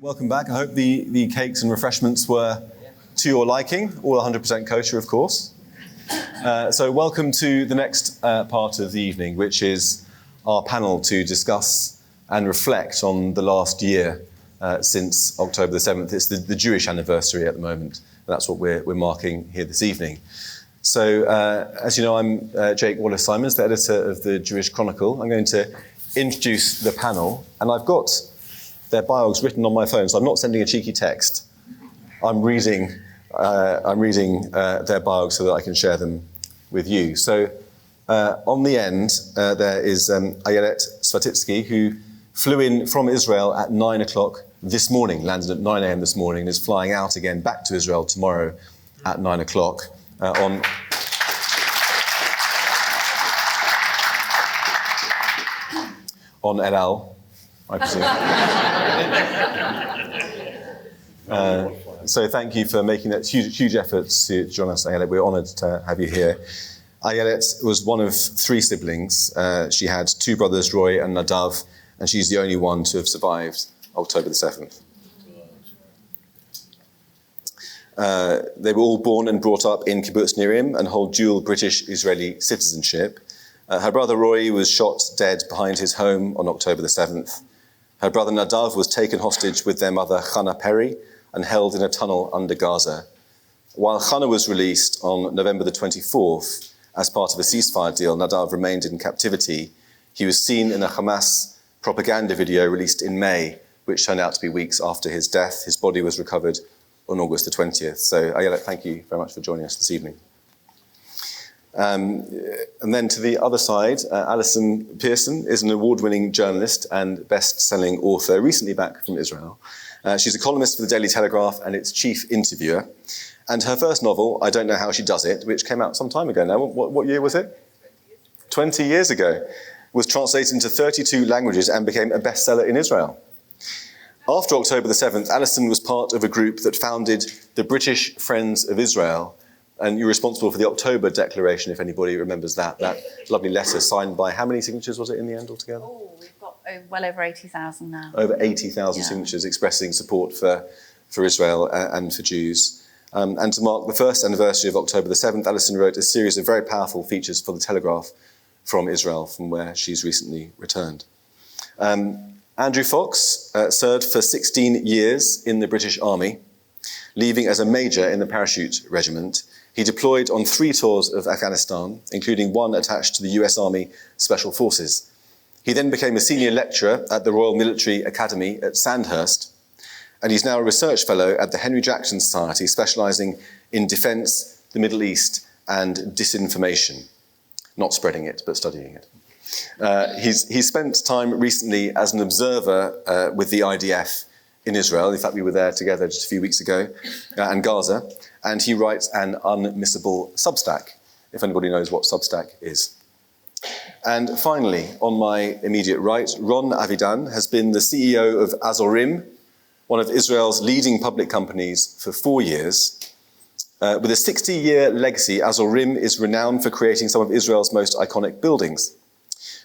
Welcome back. I hope the cakes and refreshments were to your liking, all 100% kosher, of course. So welcome to the next part of the evening, which is our panel to discuss and reflect on the last year since October the 7th. It's the Jewish anniversary at the moment. That's what we're marking here this evening. So, as you know, I'm Jake Wallace-Simons, the editor of the Jewish Chronicle. I'm going to introduce the panel, and I've got their bios written on my phone, so I'm not sending a cheeky text. I'm reading their bios so that I can share them with you. So on the end, there is Ayelet Svatitsky, who flew in from Israel at 9 o'clock this morning, landed at 9 a.m. this morning, and is flying out again back to Israel tomorrow at 9 o'clock on El Al, I presume. So thank you for making that huge effort to join us, Ayelet. We're honoured to have you here. Ayelet was one of three siblings. She had two brothers, Roy and Nadav, and she's the only one to have survived October the 7th. They were all born and brought up in Kibbutz Nirim and hold dual British-Israeli citizenship. Her brother Roy was shot dead behind his home on October the 7th. Her brother Nadav was taken hostage with their mother Hannah Perry and held in a tunnel under Gaza. While Hannah was released on November the 24th as part of a ceasefire deal, Nadav remained in captivity. He was seen in a Hamas propaganda video released in May, which turned out to be weeks after his death. His body was recovered on August the 20th. So, Ayelet, thank you very much for joining us this evening. And then to the other side, Alison Pearson is an award-winning journalist and best-selling author, recently back from Israel. She's a columnist for the Daily Telegraph and its chief interviewer. And her first novel, I Don't Know How She Does It, which came out some time ago now. What year was it? 20 years ago. Was translated into 32 languages and became a bestseller in Israel. After October the 7th, Alison was part of a group that founded the British Friends of Israel. And you're responsible for the October Declaration, if anybody remembers that lovely letter signed by, how many signatures was it in the end altogether? Oh, we've got well over 80,000 now. Over 80,000 signatures expressing support for Israel and for Jews. And to mark the first anniversary of October the 7th, Alison wrote a series of very powerful features for the Telegraph from Israel, from where she's recently returned. Andrew Fox served for 16 years in the British Army, leaving as a major in the parachute regiment. He deployed on 3 tours of Afghanistan, including one attached to the US Army Special Forces. He then became a senior lecturer at the Royal Military Academy at Sandhurst, and he's now a research fellow at the Henry Jackson Society, specialising in defence, the Middle East, and disinformation. Not spreading it, but studying it. He's spent time recently as an observer with the IDF in Israel. In fact, we were there together just a few weeks ago, and Gaza. And he writes an unmissable Substack, if anybody knows what Substack is. And finally, on my immediate right, Ron Avidan has been the CEO of Azorim, one of Israel's leading public companies, for 4 years. With a 60-year legacy, Azorim is renowned for creating some of Israel's most iconic buildings.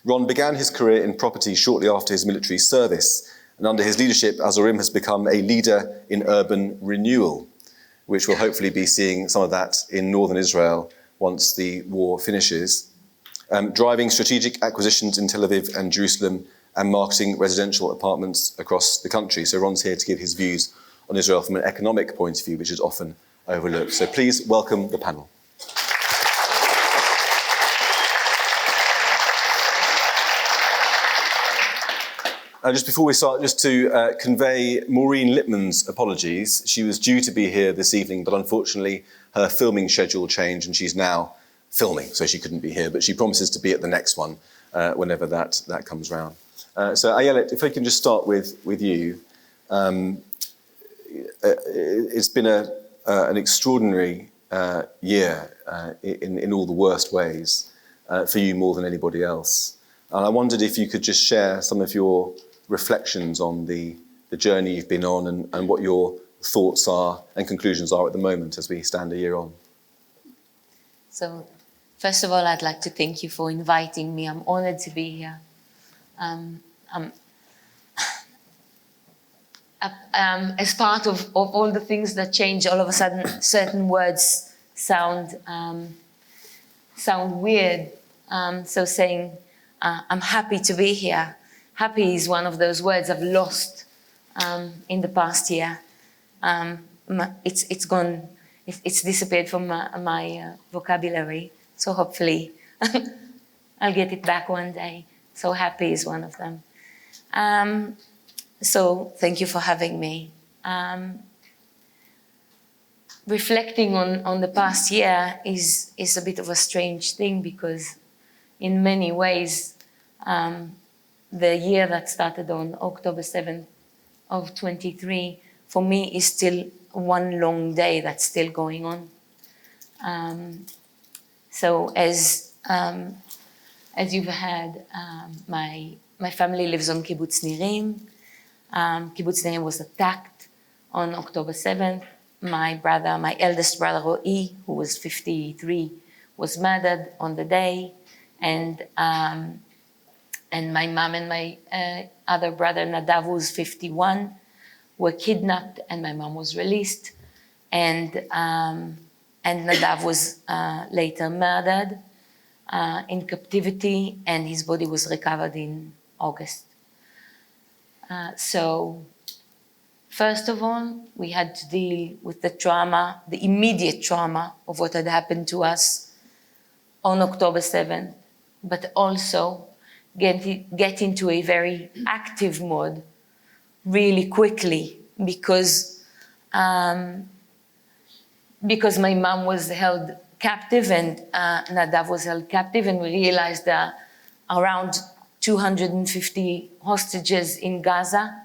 Ron began his career in property shortly after his military service, and under his leadership, Azorim has become a leader in urban renewal, which will hopefully be seeing some of that in northern Israel once the war finishes, driving strategic acquisitions in Tel Aviv and Jerusalem and marketing residential apartments across the country. So Ron's here to give his views on Israel from an economic point of view, which is often overlooked. So please welcome the panel. Just before we start, just to convey Moren Litman's apologies. She was due to be here this evening, but unfortunately her filming schedule changed and she's now filming, so she couldn't be here, but she promises to be at the next one whenever that comes round. So Ayelet, if I can just start with you. It's been an extraordinary year in all the worst ways for you more than anybody else. And I wondered if you could just share some of your reflections on the journey you've been on and what your thoughts are and conclusions are at the moment as we stand a year on. So, first of all, I'd like to thank you for inviting me. I'm honored to be here. as part of all the things that change, all of a sudden certain words sound weird. So saying, I'm happy to be here. Happy is one of those words I've lost in the past year. It's gone, it's disappeared from my vocabulary. So hopefully I'll get it back one day. So happy is one of them. So thank you for having me. Reflecting on the past year is a bit of a strange thing, because in many ways, the year that started on October 7th of 23, for me is still one long day that's still going on. So as you've heard, my family lives on Kibbutz Nirim. Kibbutz Nirim was attacked on October 7th. My eldest brother, Ro'i, who was 53, was murdered on the day. And my mom and my other brother, Nadav, who was 51, were kidnapped, and my mom was released. And Nadav was later murdered in captivity, and his body was recovered in August. So first of all, we had to deal with the trauma, the immediate trauma of what had happened to us on October 7th, but also get into a very active mode really quickly, because my mom was held captive and Nadav was held captive, and we realized that around 250 hostages in Gaza.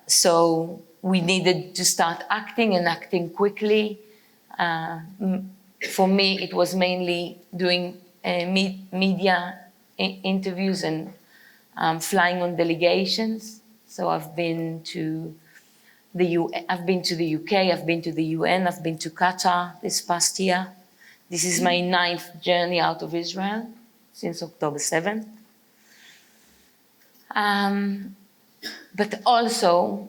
So we needed to start acting quickly. For me, it was mainly doing media interviews and flying on delegations. So I've been to the UK, I've been to the UN, I've been to Qatar this past year. This is my 9th journey out of Israel since October 7th. But also,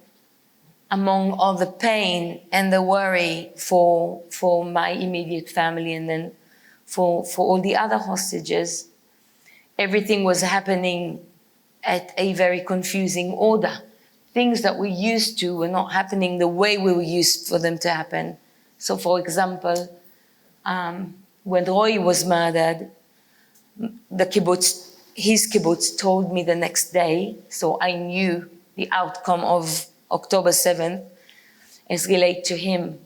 among all the pain and the worry for my immediate family, and then for all the other hostages, everything was happening at a very confusing order. Things that we used to were not happening the way we were used for them to happen. So for example, when Roy was murdered, his kibbutz told me the next day, so I knew the outcome of October 7th as related to him.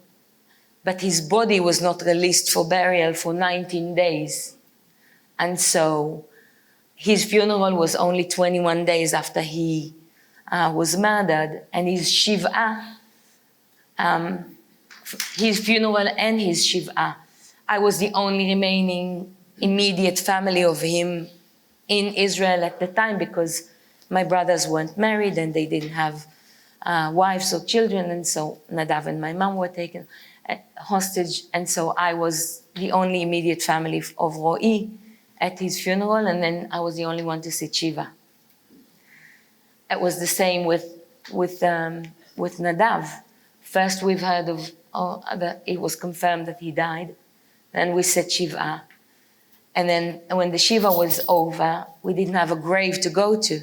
But his body was not released for burial for 19 days. And so his funeral was only 21 days after he was murdered, and his Shiv'ah, his funeral and his Shiv'ah, I was the only remaining immediate family of him in Israel at the time, because my brothers weren't married and they didn't have wives or children, and so Nadav and my mom were taken hostage, and so I was the only immediate family of Ro'i at his funeral, and then I was the only one to sit Shiva. It was the same with Nadav. First we've heard of, it was confirmed that he died, then we said Shiva. And then when the Shiva was over, we didn't have a grave to go to.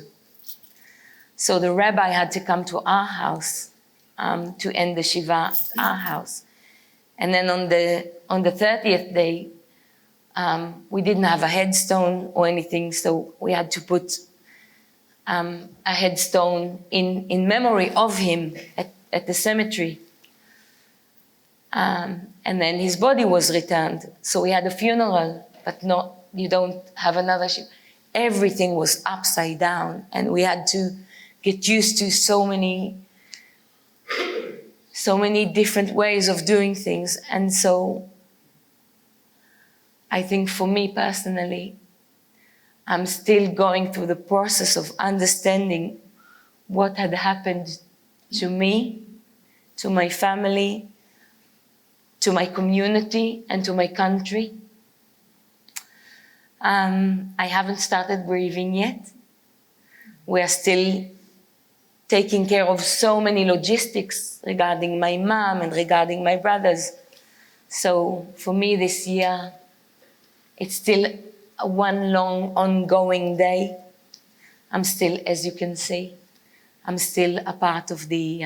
So the rabbi had to come to our house to end the Shiva at our house. And then on the 30th day, we didn't have a headstone or anything, so we had to put a headstone in memory of him at the cemetery. And then his body was returned. So we had a funeral, but you don't have another Shiva. Everything was upside down, and we had to get used to so many different ways of doing things. And so I think for me personally, I'm still going through the process of understanding what had happened to me, to my family, to my community, and to my country. I haven't started grieving yet. We are still taking care of so many logistics regarding my mom and regarding my brothers. So for me this year, it's still one long ongoing day. I'm still, as you can see, I'm still a part of the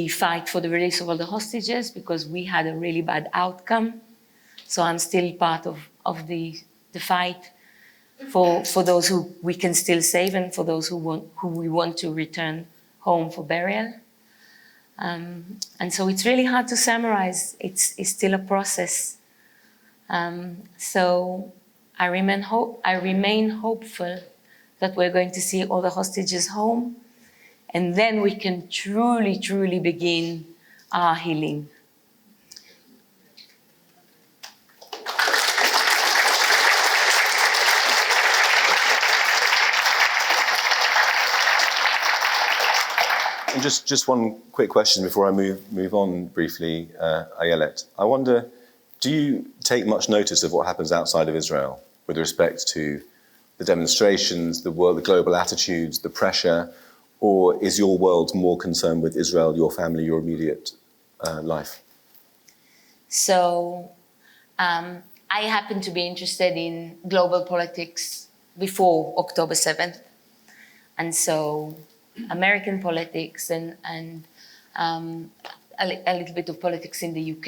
fight for the release of all the hostages because we had a really bad outcome. So I'm still part of the fight for those who we can still save and for those who we want to return home for burial. And so it's really hard to summarize. It's still a process. So I remain hopeful that we're going to see all the hostages home, and then we can truly, truly begin our healing. And just one quick question before I move on briefly, Ayelet. I wonder, do you take much notice of what happens outside of Israel with respect to the demonstrations, the global attitudes, the pressure, or is your world more concerned with Israel, your family, your immediate life? So I happen to be interested in global politics before October 7th. And so American politics and a little bit of politics in the UK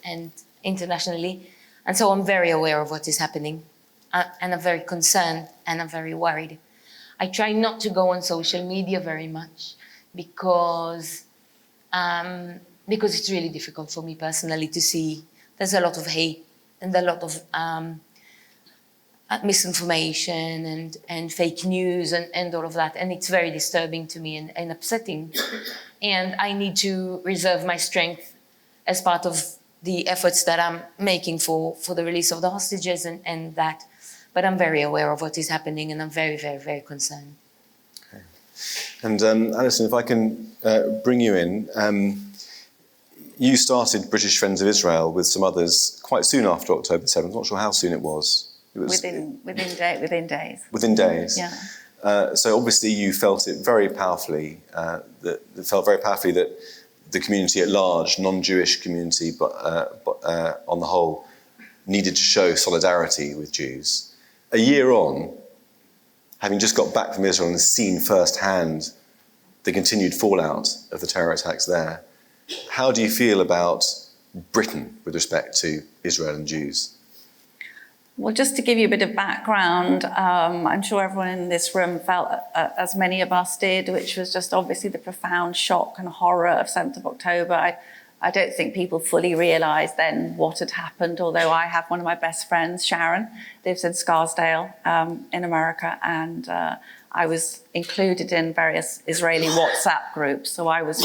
and internationally. And so I'm very aware of what is happening. And I'm very concerned and I'm very worried. I try not to go on social media very much because it's really difficult for me personally to see. There's a lot of hate and a lot of misinformation and fake news and all of that. And it's very disturbing to me and upsetting. And I need to reserve my strength as part of the efforts that I'm making for the release of the hostages and that. But I'm very aware of what is happening and I'm very, very, very concerned. Okay. And Alison, if I can bring you in. You started British Friends of Israel with some others quite soon after October 7th. I'm not sure how soon it was. Within days. Within days. Yeah. So obviously you felt it very powerfully. That the community at large, non-Jewish community, but on the whole, needed to show solidarity with Jews. A year on, having just got back from Israel and seen firsthand the continued fallout of the terror attacks there, how do you feel about Britain with respect to Israel and Jews? Well, just to give you a bit of background, I'm sure everyone in this room felt, as many of us did, which was just obviously the profound shock and horror of 7th of October. I don't think people fully realised then what had happened, although I have one of my best friends, Sharon, lives in Scarsdale in America, and I was included in various Israeli WhatsApp groups, so I was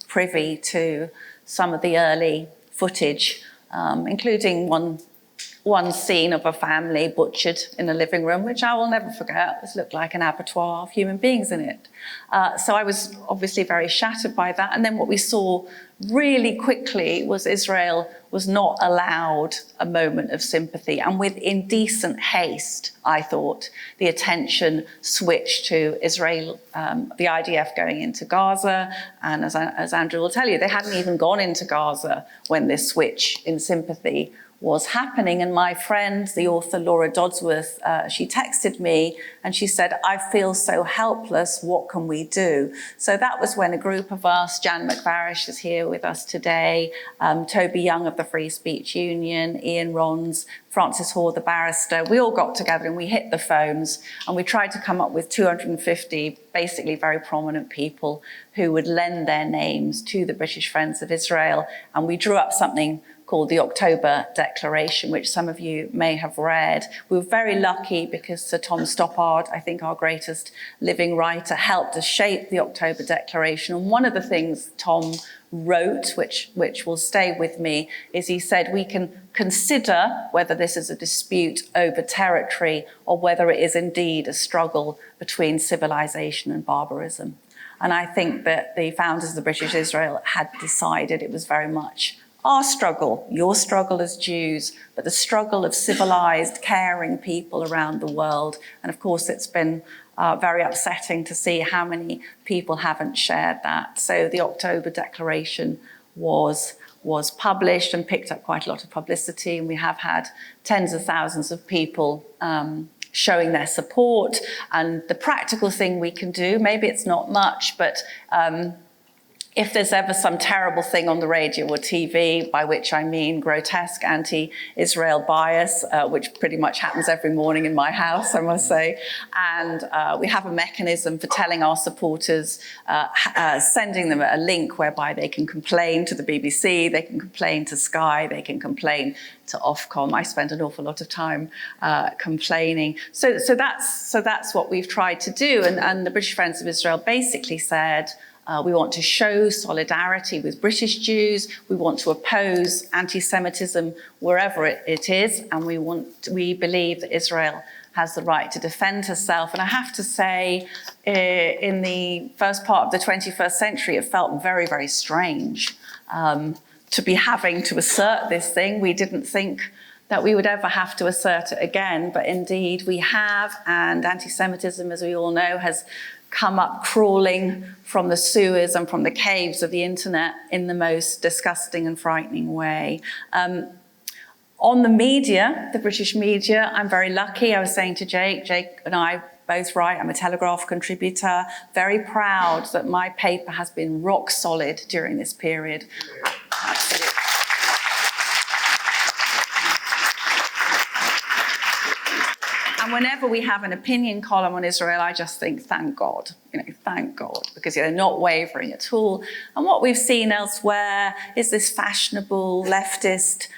privy to some of the early footage, including one scene of a family butchered in a living room, which I will never forget. This looked like an abattoir of human beings in it. So I was obviously very shattered by that. And then what we saw really quickly was Israel was not allowed a moment of sympathy. And with indecent haste, I thought, the attention switched to Israel, the IDF going into Gaza. And as Andrew will tell you, they hadn't even gone into Gaza when this switch in sympathy was happening. And my friend, the author Laura Dodsworth, she texted me and she said, "I feel so helpless, what can we do?" So that was when a group of us, Jan McVarish is here with us today, Toby Young of the Free Speech Union, Ian Rons, Francis Hoare, the barrister, we all got together and we hit the phones and we tried to come up with 250 basically very prominent people who would lend their names to the British Friends of Israel. And we drew up something called the October Declaration, which some of you may have read. We were very lucky because Sir Tom Stoppard, I think our greatest living writer, helped us shape the October Declaration. And one of the things Tom wrote, which will stay with me, is he said we can consider whether this is a dispute over territory or whether it is indeed a struggle between civilization and barbarism. And I think that the founders of the British Israel had decided it was very much our struggle, your struggle as Jews, but the struggle of civilized, caring people around the world. And of course, it's been very upsetting to see how many people haven't shared that. So the October Declaration was published and picked up quite a lot of publicity, and we have had tens of thousands of people showing their support. And the practical thing we can do, maybe it's not much, but if there's ever some terrible thing on the radio or TV, by which I mean grotesque anti-Israel bias, which pretty much happens every morning in my house, I must say, and we have a mechanism for telling our supporters, sending them a link whereby they can complain to the BBC, they can complain to Sky, they can complain to Ofcom. I spend an awful lot of time complaining. So that's what we've tried to do, and the British Friends of Israel basically said, we want to show solidarity with British Jews. We want to oppose anti-Semitism wherever it is, and we believe that Israel has the right to defend herself. And I have to say, in the first part of the 21st century, it felt very, very strange to be having to assert this thing. We didn't think that we would ever have to assert it again, but indeed we have, and anti-Semitism, as we all know, has come up crawling from the sewers and from the caves of the internet in the most disgusting and frightening way. On the media, the British media, I'm very lucky. I was saying to Jake and I both write, I'm a Telegraph contributor, very proud that my paper has been rock solid during this period. Absolutely. And whenever we have an opinion column on Israel, I just think, thank God, thank God, because they're not wavering at all. And what we've seen elsewhere is this fashionable leftist,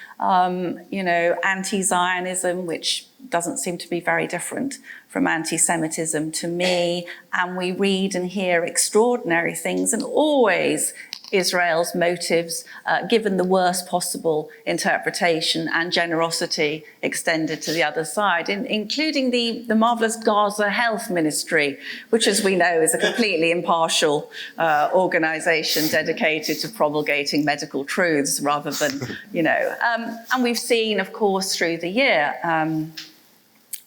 anti-Zionism, which doesn't seem to be very different from anti-Semitism to me. And we read and hear extraordinary things, and always Israel's motives, given the worst possible interpretation and generosity extended to the other side, including the marvelous Gaza Health Ministry, which, as we know, is a completely impartial organization dedicated to promulgating medical truths rather than, and we've seen, of course, through the year,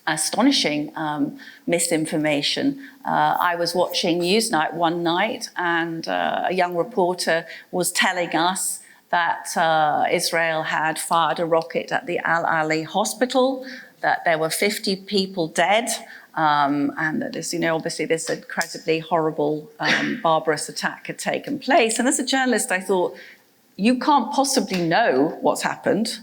astonishing misinformation. I was watching Newsnight one night, and a young reporter was telling us that Israel had fired a rocket at the Al Ali hospital, that there were 50 people dead, and that this, obviously this incredibly horrible, barbarous attack had taken place. And as a journalist, I thought, you can't possibly know what's happened.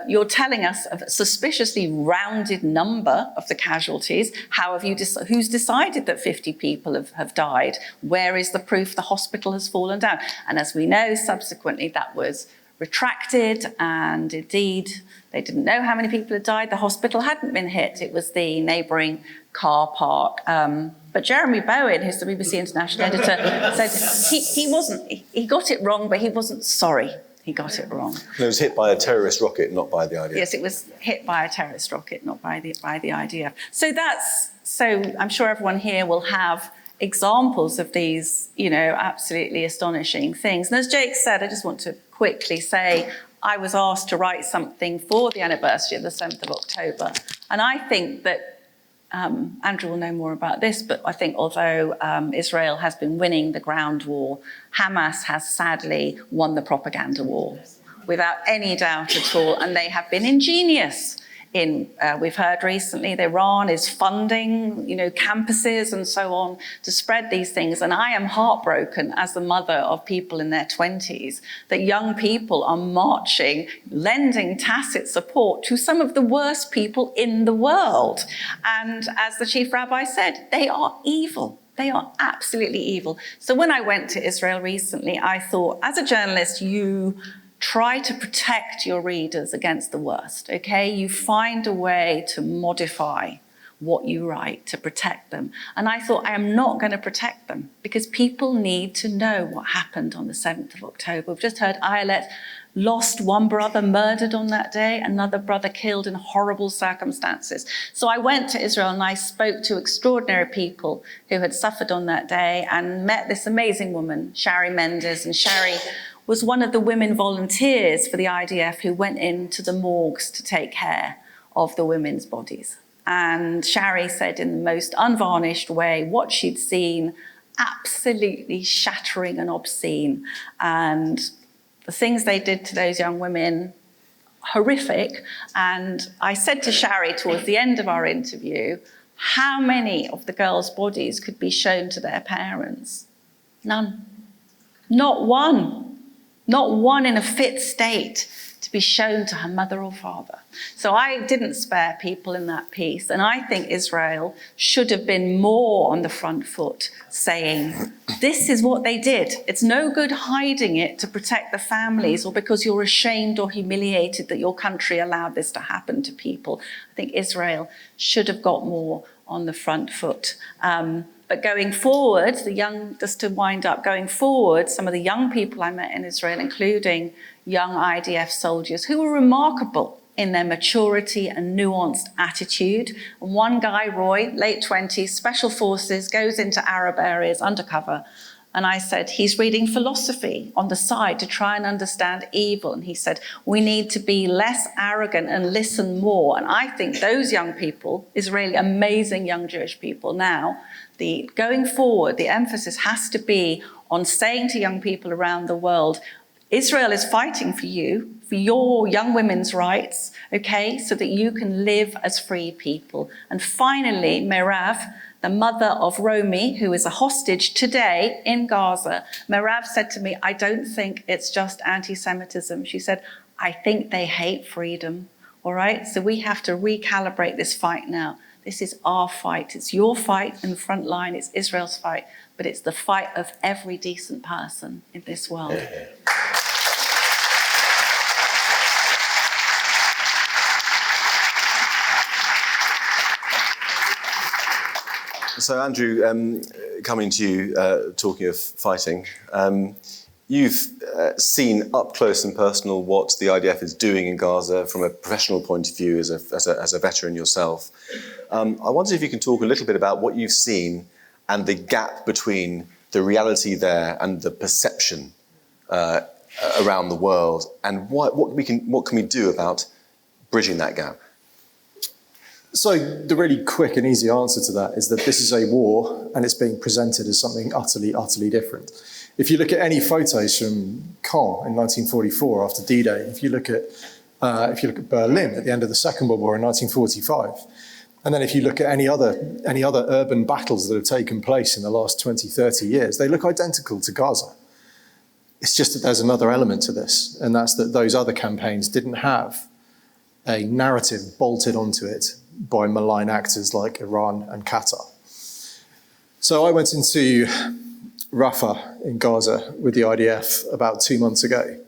You're telling us a suspiciously rounded number of the casualties. How have you who's decided that 50 people have died? Where is the proof the hospital has fallen down? And as we know, subsequently that was retracted, and indeed they didn't know how many people had died. The hospital hadn't been hit. It was the neighbouring car park. But Jeremy Bowen, who's the BBC International editor, said he got it wrong, but he wasn't sorry he got it wrong. It was hit by a terrorist rocket, not by the IDF. Yes, it was hit by a terrorist rocket, not by the IDF. So I'm sure everyone here will have examples of these, absolutely astonishing things. And as Jake said, I just want to quickly say, I was asked to write something for the anniversary of the 7th of October. And I think that Andrew will know more about this, but I think although Israel has been winning the ground war, Hamas has sadly won the propaganda war, without any doubt at all. And they have been ingenious we've heard recently that Iran is funding, campuses and so on to spread these things. And I am heartbroken as the mother of people in their 20s that young people are marching, lending tacit support to some of the worst people in the world. And as the chief rabbi said, they are evil. They are absolutely evil. So when I went to Israel recently, I thought, as a journalist, you try to protect your readers against the worst, okay? You find a way to modify what you write to protect them. And I thought, I am not going to protect them because people need to know what happened on the 7th of October. We've just heard Ayelet lost one brother, murdered on that day, another brother killed in horrible circumstances. So I went to Israel and I spoke to extraordinary people who had suffered on that day and met this amazing woman, Shari Mendes, and Shari was one of the women volunteers for the IDF who went into the morgues to take care of the women's bodies. And Shari said in the most unvarnished way what she'd seen, absolutely shattering and obscene. And the things they did to those young women, horrific. And I said to Shari towards the end of our interview, how many of the girls' bodies could be shown to their parents? None. Not one. Not one in a fit state to be shown to her mother or father. So I didn't spare people in that piece. And I think Israel should have been more on the front foot, saying, this is what they did. It's no good hiding it to protect the families or because you're ashamed or humiliated that your country allowed this to happen to people. I think Israel should have got more on the front foot. But going forward, just to wind up, going forward, some of the young people I met in Israel, including young IDF soldiers who were remarkable in their maturity and nuanced attitude. And one guy, Roy, late 20s, special forces, goes into Arab areas undercover. And I said, he's reading philosophy on the side to try and understand evil. And he said, we need to be less arrogant and listen more. And I think those young people, Israeli, amazing young Jewish people now, going forward, the emphasis has to be on saying to young people around the world, Israel is fighting for you, for your young women's rights, okay, so that you can live as free people. And finally, Merav, the mother of Romy, who is a hostage today in Gaza, Merav said to me, I don't think it's just anti-Semitism. She said, I think they hate freedom, all right? So we have to recalibrate this fight now. This is our fight. It's your fight in the front line. It's Israel's fight, but it's the fight of every decent person in this world. So, Andrew, coming to you, talking of fighting, you've seen up close and personal what the IDF is doing in Gaza from a professional point of view as a veteran yourself. I wonder if you can talk a little bit about what you've seen and the gap between the reality there and the perception around the world, and what can we do about bridging that gap? So the really quick and easy answer to that is that this is a war and it's being presented as something utterly, utterly different. If you look at any photos from Caen in 1944 after D-Day, if you look at Berlin at the end of the Second World War in 1945, and then if you look at any other urban battles that have taken place in the last 20, 30 years, they look identical to Gaza. It's just that there's another element to this, and that's that those other campaigns didn't have a narrative bolted onto it by malign actors like Iran and Qatar. So I went into Rafah in Gaza with the IDF about 2 months ago.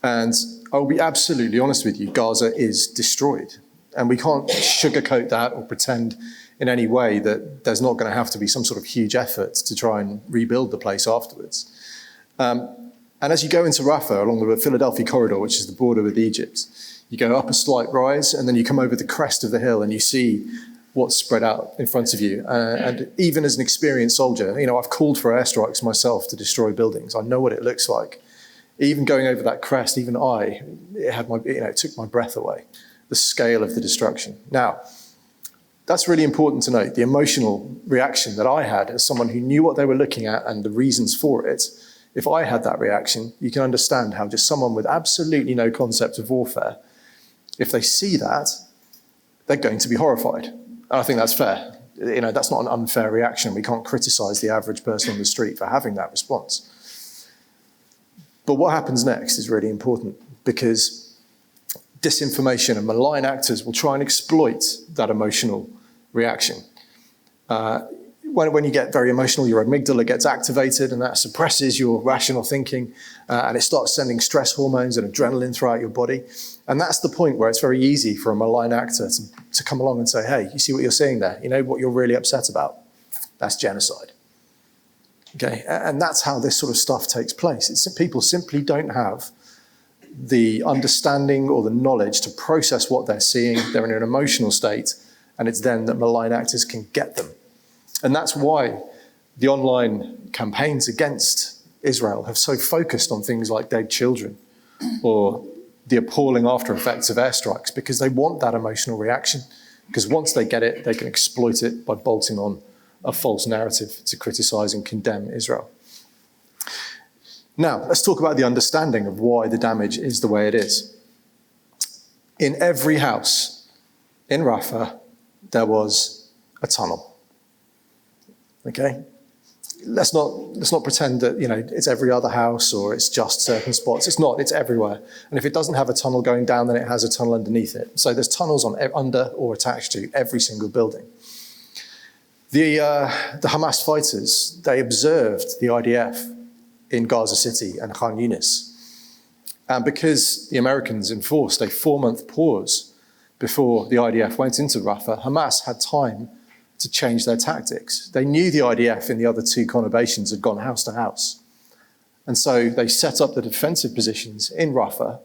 And I'll be absolutely honest with you, Gaza is destroyed. And we can't sugarcoat that or pretend in any way that there's not going to have to be some sort of huge effort to try and rebuild the place afterwards. And as you go into Rafah along the Philadelphia corridor, which is the border with Egypt, you go up a slight rise and then you come over the crest of the hill and you see what's spread out in front of you. And even as an experienced soldier, I've called for airstrikes myself to destroy buildings. I know what it looks like. Even going over that crest, even it took my breath away, the scale of the destruction. Now, that's really important to note. The emotional reaction that I had as someone who knew what they were looking at and the reasons for it, if I had that reaction, you can understand how just someone with absolutely no concept of warfare, if they see that, they're going to be horrified. And I think that's fair. That's not an unfair reaction. We can't criticize the average person on the street for having that response. But what happens next is really important, because disinformation and malign actors will try and exploit that emotional reaction. When you get very emotional, your amygdala gets activated and that suppresses your rational thinking and it starts sending stress hormones and adrenaline throughout your body. And that's the point where it's very easy for a malign actor to come along and say, hey, you see what you're seeing there? You know what you're really upset about? That's genocide. Okay, and that's how this sort of stuff takes place. People simply don't have the understanding or the knowledge to process what they're seeing. They're in an emotional state, and it's then that malign actors can get them. And that's why the online campaigns against Israel have so focused on things like dead children or the appalling after effects of airstrikes, because they want that emotional reaction. Because once they get it, they can exploit it by bolting on a false narrative to criticize and condemn Israel. Now, let's talk about the understanding of why the damage is the way it is. In every house in Rafah, there was a tunnel. Okay? Let's not pretend that, it's every other house or it's just certain spots. It's not, it's everywhere. And if it doesn't have a tunnel going down, then it has a tunnel underneath it. So there's tunnels under or attached to every single building. The Hamas fighters, they observed the IDF in Gaza City and Khan Yunis. And because the Americans enforced a 4-month pause before the IDF went into Rafah, Hamas had time to change their tactics. They knew the IDF in the other two conurbations had gone house to house. And so they set up the defensive positions in Rafah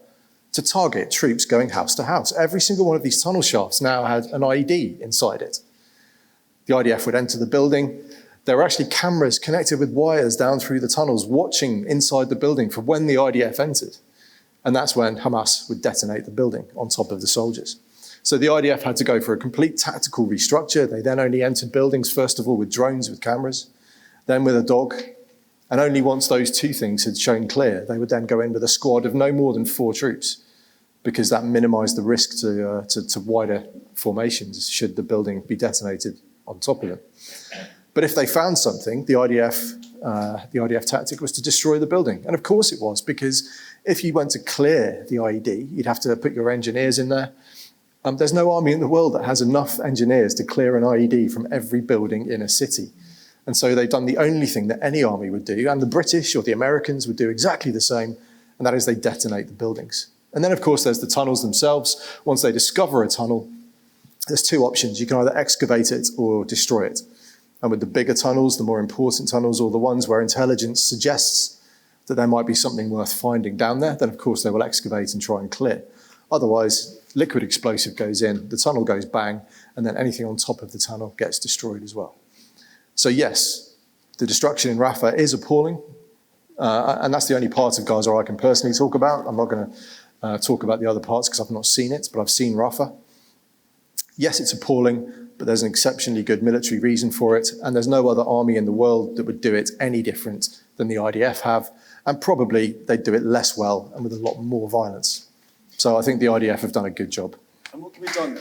to target troops going house to house. Every single one of these tunnel shafts now had an IED inside it. The IDF would enter the building. There were actually cameras connected with wires down through the tunnels watching inside the building for when the IDF entered. And that's when Hamas would detonate the building on top of the soldiers. So the IDF had to go for a complete tactical restructure. They then only entered buildings, first of all, with drones, with cameras, then with a dog. And only once those two things had shown clear, they would then go in with a squad of no more than 4 troops, because that minimized the risk to wider formations should the building be detonated on top of them. But if they found something, the IDF tactic was to destroy the building. And of course it was, because if you went to clear the IED, you'd have to put your engineers in there. There's no army in the world that has enough engineers to clear an IED from every building in a city. And so they've done the only thing that any army would do, and the British or the Americans would do exactly the same, and that is they detonate the buildings. And then, of course, there's the tunnels themselves. Once they discover a tunnel, there's 2 options. You can either excavate it or destroy it. And with the bigger tunnels, the more important tunnels, or the ones where intelligence suggests that there might be something worth finding down there, then, of course, they will excavate and try and clear. Otherwise, liquid explosive goes in, the tunnel goes bang, and then anything on top of the tunnel gets destroyed as well. So yes, the destruction in Rafah is appalling, and that's the only part of Gaza I can personally talk about. I'm not going to talk about the other parts because I've not seen it, but I've seen Rafah. Yes, it's appalling, but there's an exceptionally good military reason for it, and there's no other army in the world that would do it any different than the IDF have, and probably they'd do it less well and with a lot more violence. So I think the IDF have done a good job. And what can be done?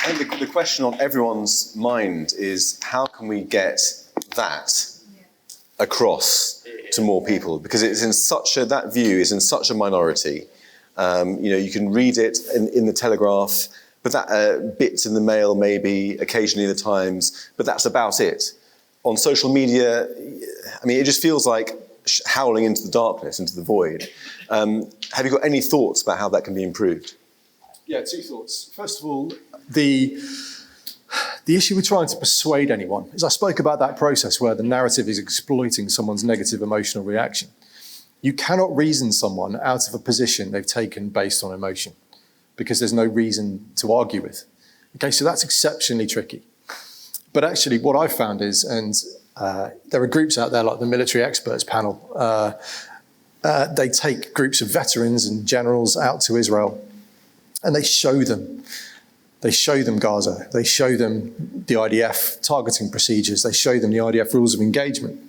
I think the question on everyone's mind is, how can we get that across to more people? Because it's in that view is in such a minority. You can read it in the Telegraph, but that bits in the Mail, maybe occasionally in the Times, but that's about it. On social media, it just feels like howling into the darkness, into the void. Have you got any thoughts about how that can be improved? Yeah, 2 thoughts. First of all, the issue with trying to persuade anyone is I spoke about that process where the narrative is exploiting someone's negative emotional reaction. You cannot reason someone out of a position they've taken based on emotion, because there's no reason to argue with. Okay, so that's exceptionally tricky. But actually what I've found is, and there are groups out there like the Military Experts Panel, they take groups of veterans and generals out to Israel and they show them Gaza, they show them the IDF targeting procedures, they show them the IDF rules of engagement.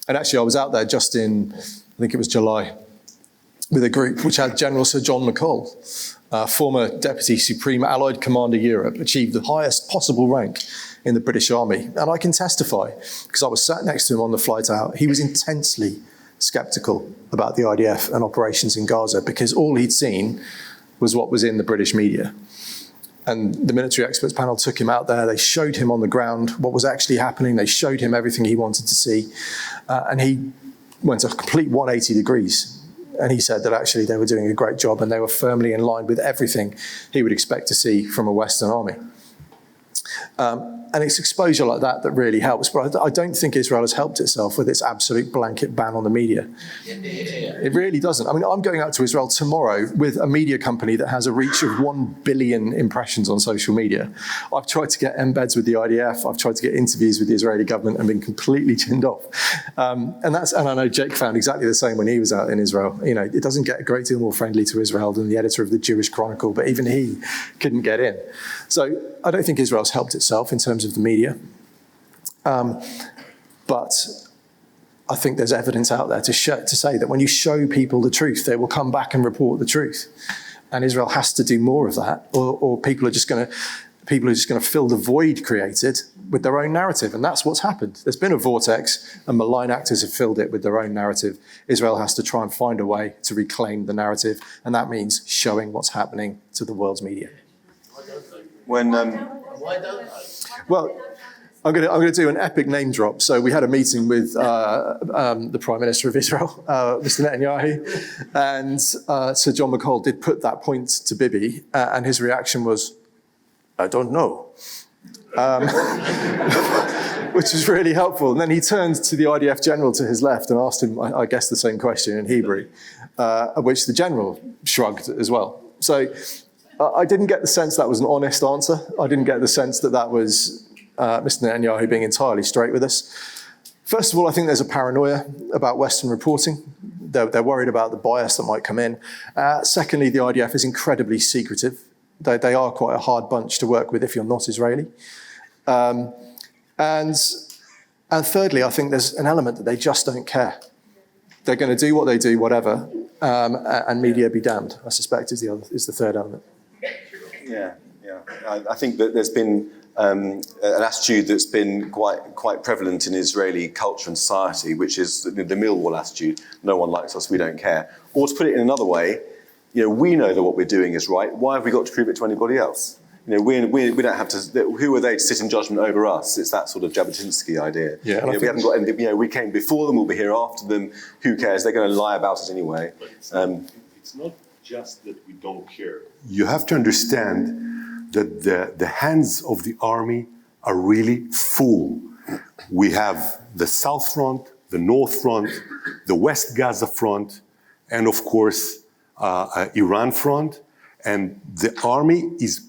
And actually I was out there just in, I think it was July, with a group which had General Sir John McCall, former Deputy Supreme Allied Commander Europe, achieved the highest possible rank in the British Army. And I can testify, because I was sat next to him on the flight out, he was intensely sceptical about the IDF and operations in Gaza, because all he'd seen was what was in the British media. And the Military Experts Panel took him out there, they showed him on the ground what was actually happening, they showed him everything he wanted to see, and he went a complete 180 degrees. And he said that actually they were doing a great job and they were firmly in line with everything he would expect to see from a Western army. And it's exposure like that that really helps. But I don't think Israel has helped itself with its absolute blanket ban on the media. It really doesn't. I mean, I'm going out to Israel tomorrow with a media company that has a reach of 1 billion impressions on social media. I've tried to get embeds with the IDF. I've tried to get interviews with the Israeli government and been completely chinned off. And I know Jake found exactly the same when he was out in Israel. You know, it doesn't get a great deal more friendly to Israel than the editor of the Jewish Chronicle, but even he couldn't get in. So I don't think Israel's helped itself in terms of the media. But I think there's evidence out there to say that when you show people the truth, they will come back and report the truth. And Israel has to do more of that, or people are just going to fill the void created with their own narrative. And that's what's happened. There's been a vortex, and malign actors have filled it with their own narrative. Israel has to try and find a way to reclaim the narrative, and that means showing what's happening to the world's media. Why don't Well, I'm going to do an epic name drop. So we had a meeting with the Prime Minister of Israel, Mr. Netanyahu, and Sir John McCall did put that point to Bibi, and his reaction was, "I don't know," which was really helpful. And then he turned to the IDF general to his left and asked him, I guess, the same question in Hebrew, which the general shrugged as well. So I didn't get the sense that was an honest answer. I didn't get the sense that that was Mr. Netanyahu being entirely straight with us. First of all, I think there's a paranoia about Western reporting. They're worried about the bias that might come in. Secondly, the IDF is incredibly secretive. They are quite a hard bunch to work with if you're not Israeli. And thirdly, I think there's an element that they just don't care. They're going to do what they do, whatever, and media be damned, I suspect, is the third element. Yeah. I think that there's been an attitude that's been quite prevalent in Israeli culture and society, which is the Millwall attitude: no one likes us, we don't care. Or to put it in another way, we know that what we're doing is right. Why have we got to prove it to anybody else? We don't have to. Who are they to sit in judgment over us? It's that sort of Jabotinsky idea. Yeah, we haven't got anything. We came before them. We'll be here after them. Who cares? They're going to lie about us anyway. It's not just that we don't care. You have to understand that the hands of the army are really full. We have the South Front, the North Front, the West Gaza Front, and of course, Iran Front. And the army is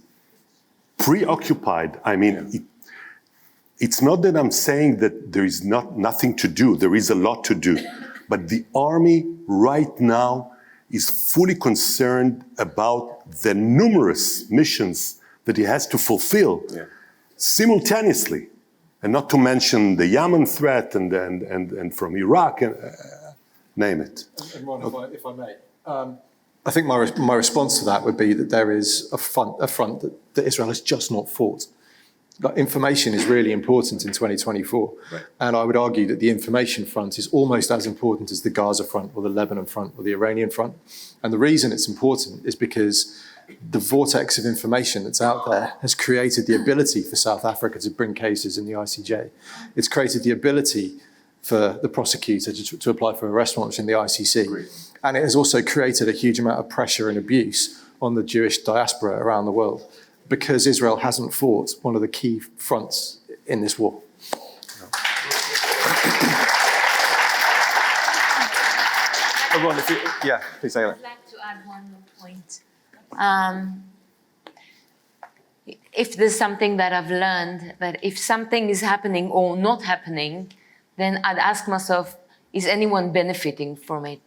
preoccupied. I mean, it's not that I'm saying that there is nothing to do. There is a lot to do. But the army right now is fully concerned about the numerous missions that he has to fulfill simultaneously, and not to mention the Yemen threat and from Iraq, and name it. And Ron, if I may, I think my response to that would be that there is a front that Israel has just not fought. Like, information is really important in 2024, right. And I would argue that the information front is almost as important as the Gaza front or the Lebanon front or the Iranian front. And the reason it's important is because the vortex of information that's out there has created the ability for South Africa to bring cases in the ICJ. It's created the ability for the prosecutor to apply for arrest warrants in the ICC. Agreed. And it has also created a huge amount of pressure and abuse on the Jewish diaspora around the world, because Israel hasn't fought one of the key fronts in this war. Please say that. I'd like to add one more point. If there's something that I've learned, that if something is happening or not happening, then I'd ask myself, is anyone benefiting from it?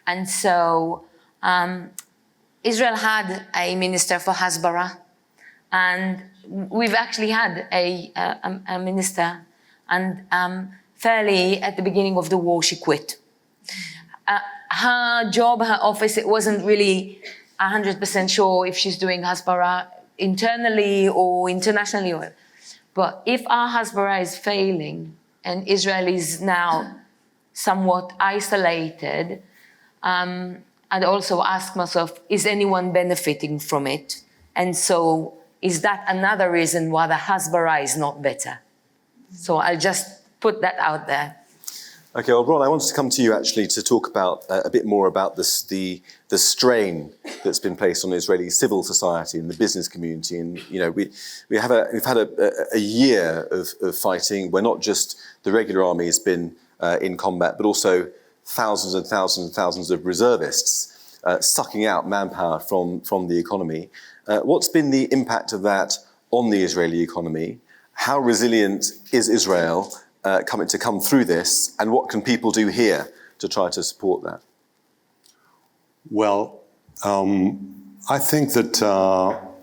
And so Israel had a minister for Hasbara, and we've actually had a minister, and fairly at the beginning of the war, she quit. Her job, her office, it wasn't really 100% sure if she's doing Hasbara internally or internationally. But if our Hasbara is failing and Israel is now somewhat isolated, I'd also ask myself, is anyone benefiting from it? And so is that another reason why the Hasbara is not better? So I'll just put that out there. Okay, well, Ron, I wanted to come to you actually to talk about a bit more about this, the strain that's been placed on Israeli civil society and the business community. And we've had a year of fighting where not just the regular army has been in combat, but also thousands and thousands and thousands of reservists sucking out manpower from the economy. What's been the impact of that on the Israeli economy? How resilient is Israel to come through this, and what can people do here to try to support that? Well, I think that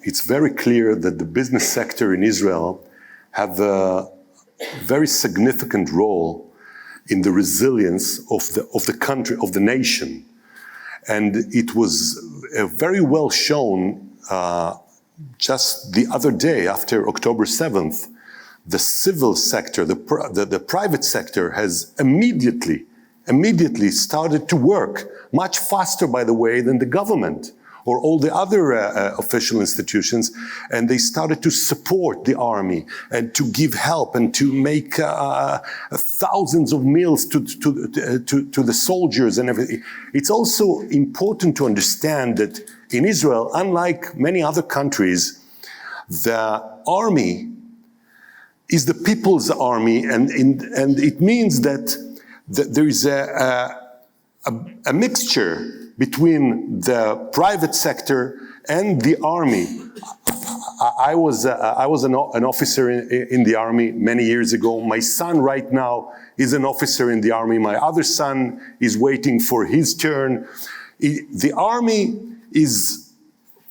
it's very clear that the business sector in Israel have a very significant role in the resilience of the country, of the nation. And it was very well shown just the other day, after October 7th, the civil sector, the private sector has immediately started to work, much faster, by the way, than the government or all the other official institutions, and they started to support the army and to give help and to make thousands of meals to the soldiers and everything. It's also important to understand that in Israel, unlike many other countries, the army is the people's army, and it means that there is a mixture between the private sector and the army. I was an officer in the army many years ago. My son right now is an officer in the army. My other son is waiting for his turn. The army is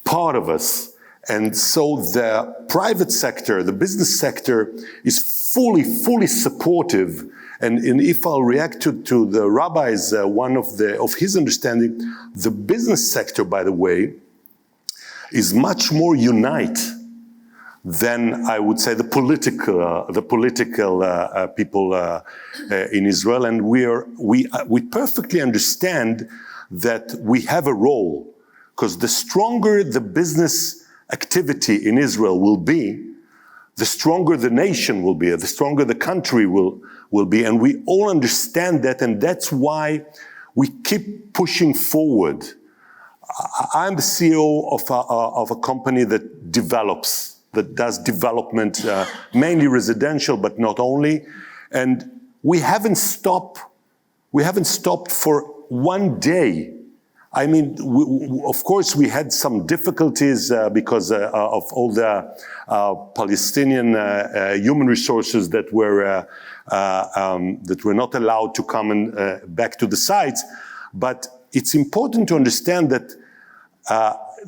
part of us. And so the private sector, the business sector, is fully supportive. And if I'll react to the rabbi's, one of his understanding, the business sector, by the way, is much more unite than, I would say, the political people in Israel. And we perfectly understand that we have a role, because the stronger the business activity in Israel will be, the stronger the nation will be, the stronger the country will be. And we all understand that, and that's why we keep pushing forward. I'm the CEO of a company that does development, mainly residential, but not only. And we haven't stopped for one day. I mean, of course, we had some difficulties because of all the Palestinian human resources that were not allowed to come back to the sites. But it's important to understand that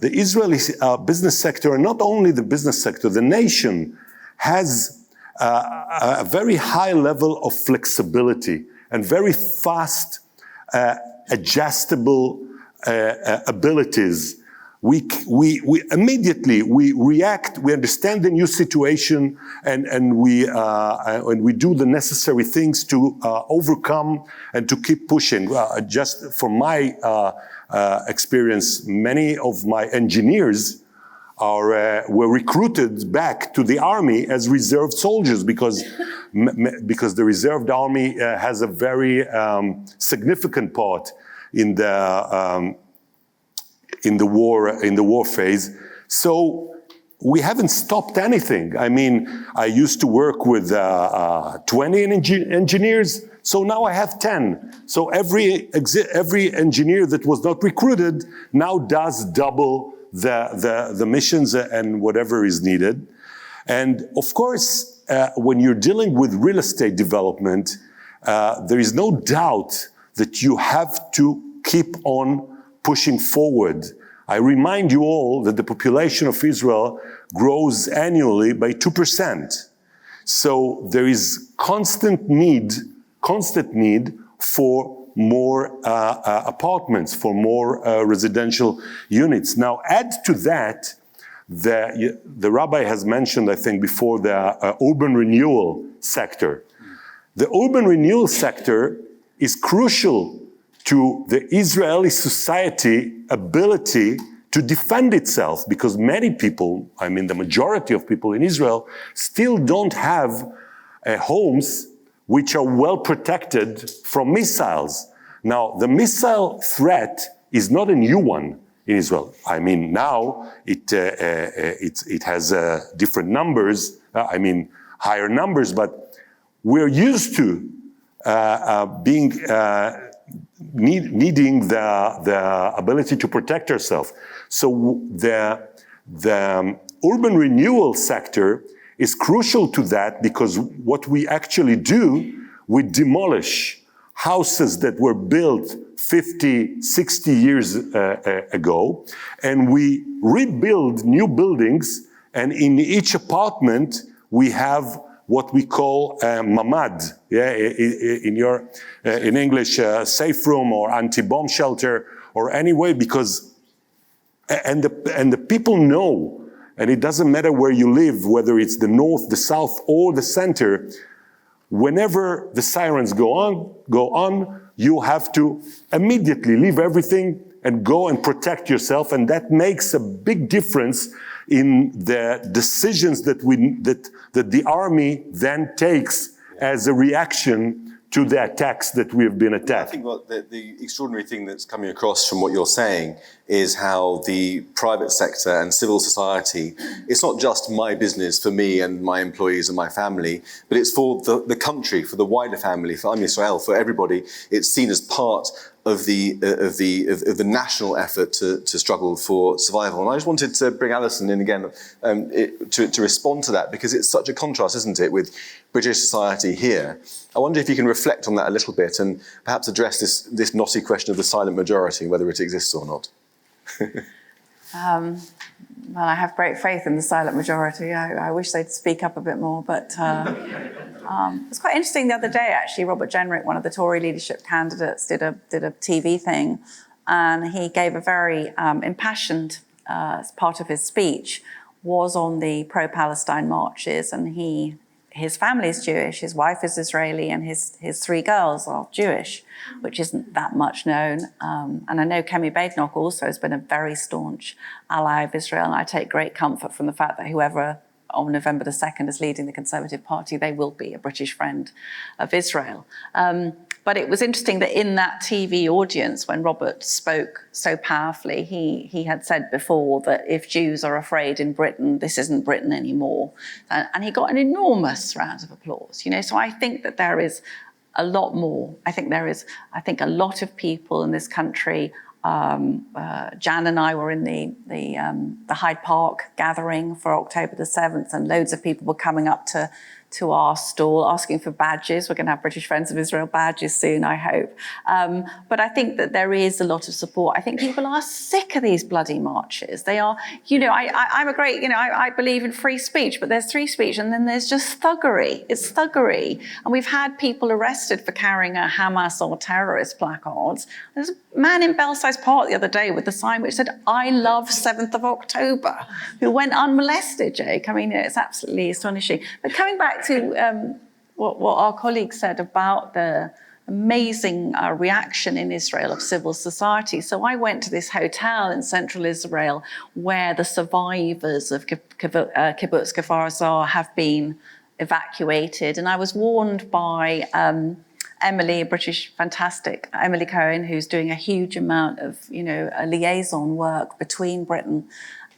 the Israeli business sector, and not only the business sector, the nation has a very high level of flexibility and very fast, adjustable abilities. We immediately react. We understand the new situation, and we do the necessary things to overcome and to keep pushing. Just from my experience, many of my engineers were recruited back to the army as reserve soldiers because the reserved army has a very significant part in the war phase. So we haven't stopped anything. I mean, I used to work with 20 engineers, so now I have 10. So every engineer that was not recruited now does double the missions and whatever is needed. And of course, when you're dealing with real estate development, there is no doubt that you have to keep on pushing forward. I remind you all that the population of Israel grows annually by 2%. So there is constant need for more apartments, for more residential units. Now add to that, the rabbi has mentioned, I think before, the urban renewal sector. The urban renewal sector is crucial to the Israeli society ability to defend itself, because many people, I mean the majority of people in Israel, still don't have homes which are well protected from missiles. Now, the missile threat is not a new one in Israel. I mean, now it has different numbers, higher numbers, but we're used to needing the ability to protect ourselves. So the urban renewal sector is crucial to that, because what we actually do, we demolish houses that were built 50, 60 years ago, and we rebuild new buildings, and in each apartment we have what we call mamad, in English, safe room or anti-bomb shelter, or anyway, because, and the people know, and it doesn't matter where you live, whether it's the north, the south, or the center, whenever the sirens go on, you have to immediately leave everything and go and protect yourself, and that makes a big difference in the decisions that the army then takes as a reaction to the attacks that we have been attacked. I think what the extraordinary thing that's coming across from what you're saying is how the private sector and civil society, it's not just my business for me and my employees and my family, but it's for the country, for the wider family, for Am Yisrael, for everybody. It's seen as part of the national effort to struggle for survival. And I just wanted to bring Alison in again to respond to that, because it's such a contrast, isn't it, with British society here. I wonder if you can reflect on that a little bit and perhaps address this knotty question of the silent majority, whether it exists or not. Well, I have great faith in the silent majority. I wish they'd speak up a bit more, but it's quite interesting. The other day, actually, Robert Jenrick, one of the Tory leadership candidates, did a TV thing, and he gave a very impassioned part of his speech was on the pro-Palestine marches, and his family is Jewish, his wife is Israeli, and his three girls are Jewish, which isn't that much known. And I know Kemi Badenoch also has been a very staunch ally of Israel, and I take great comfort from the fact that whoever on November the 2nd is leading the Conservative Party, they will be a British friend of Israel. But it was interesting that in that TV audience, when Robert spoke so powerfully, he had said before that if Jews are afraid in Britain, this isn't Britain anymore. And he got an enormous round of applause. So I think that there is a lot more. I think a lot of people in this country. Jan and I were in the Hyde Park gathering for October the 7th, and loads of people were coming up to our stall asking for badges. We're going to have British Friends of Israel badges soon, I hope. But I think that there is a lot of support. I think people are sick of these bloody marches. They are, I'm a great, I believe in free speech, but there's free speech and then there's just thuggery. It's thuggery. And we've had people arrested for carrying a Hamas or terrorist placards. There's a man in Belsize Park the other day with the sign which said, "I love 7th of October," who went unmolested, Jake. I mean, it's absolutely astonishing. But coming back to what our colleague said about the amazing reaction in Israel of civil society. So I went to this hotel in central Israel where the survivors of Kibbutz Kfar Aza have been evacuated. And I was warned by Emily, a British fantastic Emily Cohen, who's doing a huge amount of, liaison work between Britain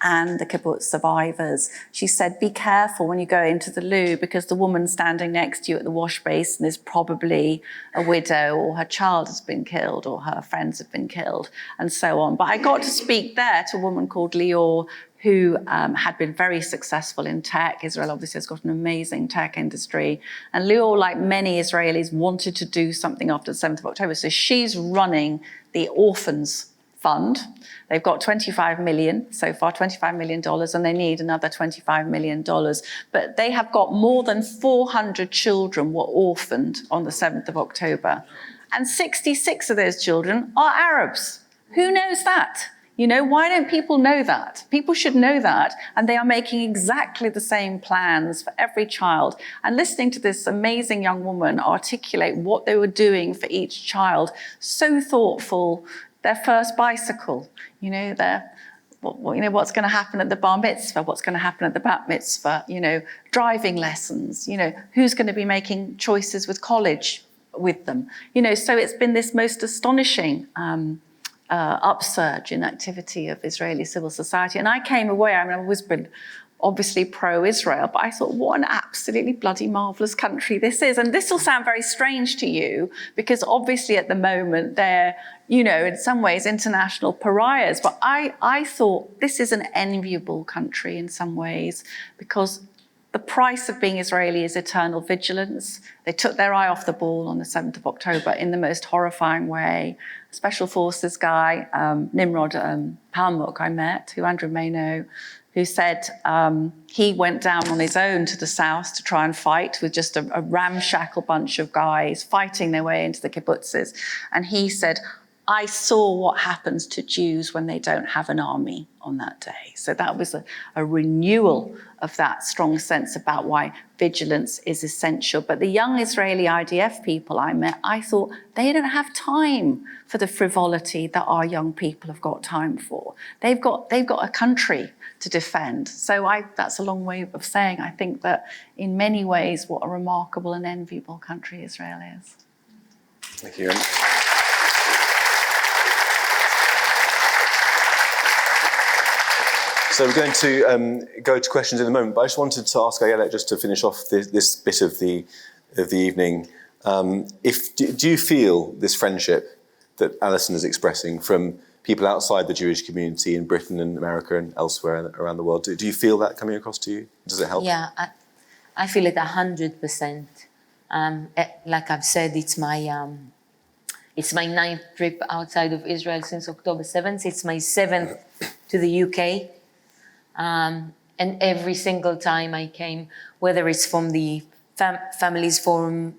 and the kibbutz survivors. She said, be careful when you go into the loo, because the woman standing next to you at the wash basin is probably a widow, or her child has been killed, or her friends have been killed, and so on. But I got to speak there to a woman called Lior, who had been very successful in tech. Israel obviously has got an amazing tech industry. And Lior, like many Israelis, wanted to do something after the 7th of October. So she's running the Orphans Fund. They've got $25 million so far, $25 million, and they need another $25 million. But they have got more than 400 children were orphaned on the 7th of October. And 66 of those children are Arabs. Who knows that? Why don't people know that? People should know that. And they are making exactly the same plans for every child. And listening to this amazing young woman articulate what they were doing for each child, so thoughtful. Their first bicycle, what's going to happen at the bar mitzvah, what's going to happen at the bat mitzvah, driving lessons, who's going to be making choices with college with them, so it's been this most astonishing upsurge in activity of Israeli civil society. And I came away, I've always been obviously pro-Israel, but I thought, what an absolutely bloody marvellous country this is. And this will sound very strange to you, because obviously at the moment they're, in some ways international pariahs. But I thought this is an enviable country in some ways, because the price of being Israeli is eternal vigilance. They took their eye off the ball on the 7th of October in the most horrifying way. Special Forces guy, Nimrod Palmuk, I met, who Andrew may know, who said he went down on his own to the south to try and fight with just a ramshackle bunch of guys fighting their way into the kibbutzes. And he said, I saw what happens to Jews when they don't have an army on that day. So that was a renewal of that strong sense about why vigilance is essential. But the young Israeli IDF people I met, I thought they don't have time for the frivolity that our young people have got time for. They've got a country to defend. So that's a long way of saying, I think that in many ways, what a remarkable and enviable country Israel is. Thank you. So we're going to go to questions in a moment, but I just wanted to ask Ayelet, just to finish off this bit of the evening, do you feel this friendship that Alison is expressing from people outside the Jewish community in Britain and America and elsewhere around the world, do you feel that coming across to you? Does it help? Yeah, I feel it 100%. Like I've said, it's my 9th trip outside of Israel since October 7th. It's my 7th to the UK. And every single time I came, whether it's from the Families Forum,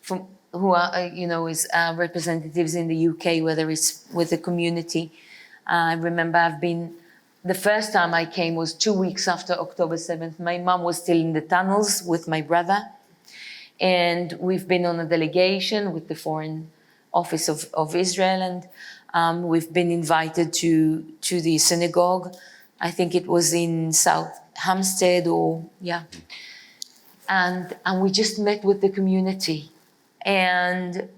from who are, is representatives in the UK, whether it's with the community. I remember the first time I came was 2 weeks after October 7th. My mom was still in the tunnels with my brother. And we've been on a delegation with the Foreign Office of Israel. And we've been invited to the synagogue. I think it was in South Hampstead and we just met with the community. And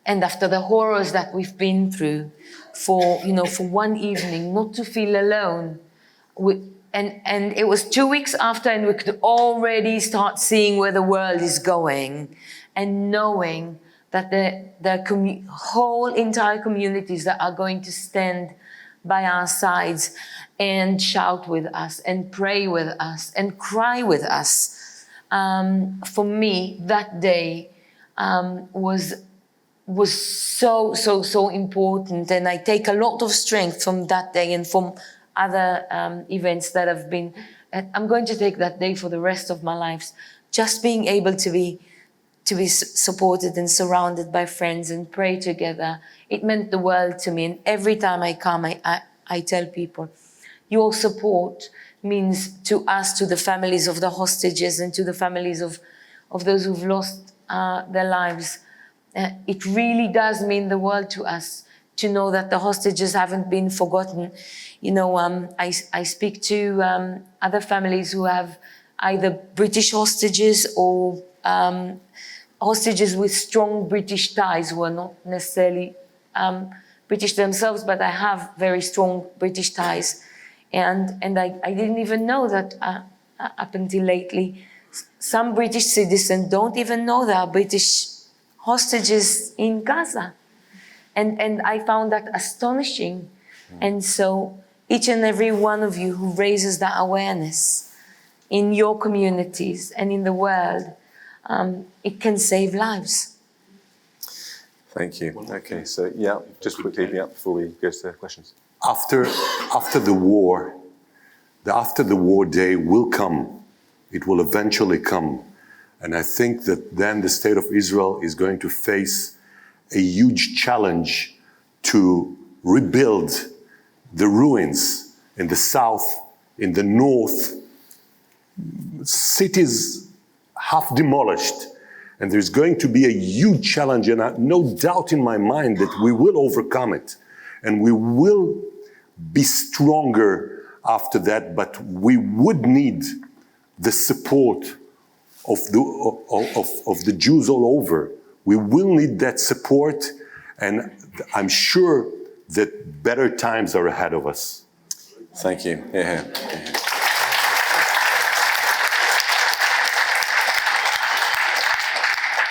after the horrors that we've been through, for one evening, not to feel alone, and it was 2 weeks after, and we could already start seeing where the world is going, and knowing that the whole entire communities that are going to stand by our sides and shout with us and pray with us and cry with us. For me, that day was so important, and I take a lot of strength from that day and from other events that have been. I'm going to take that day for the rest of my life. Just being able to be supported and surrounded by friends and pray together, it meant the world to me. And every time I come, I tell people, your support means to us, to the families of the hostages and to the families of those who've lost their lives. It really does mean the world to us to know that the hostages haven't been forgotten. I speak to other families who have either British hostages or hostages with strong British ties, who are not necessarily British themselves, but I have very strong British ties. And I didn't even know that up until lately, some British citizens don't even know there are British hostages in Gaza. And I found that astonishing. And so each and every one of you who raises that awareness in your communities and in the world, it can save lives. Thank you. Okay, so just quickly before we go to the questions. After the war day will come. It will eventually come. And I think that then the state of Israel is going to face a huge challenge to rebuild the ruins in the south, in the north, cities half demolished. And there's going to be a huge challenge, and no doubt in my mind that we will overcome it. And we will be stronger after that, but we would need the support of the Jews all over. We will need that support, and I'm sure that better times are ahead of us. Thank you. Yeah.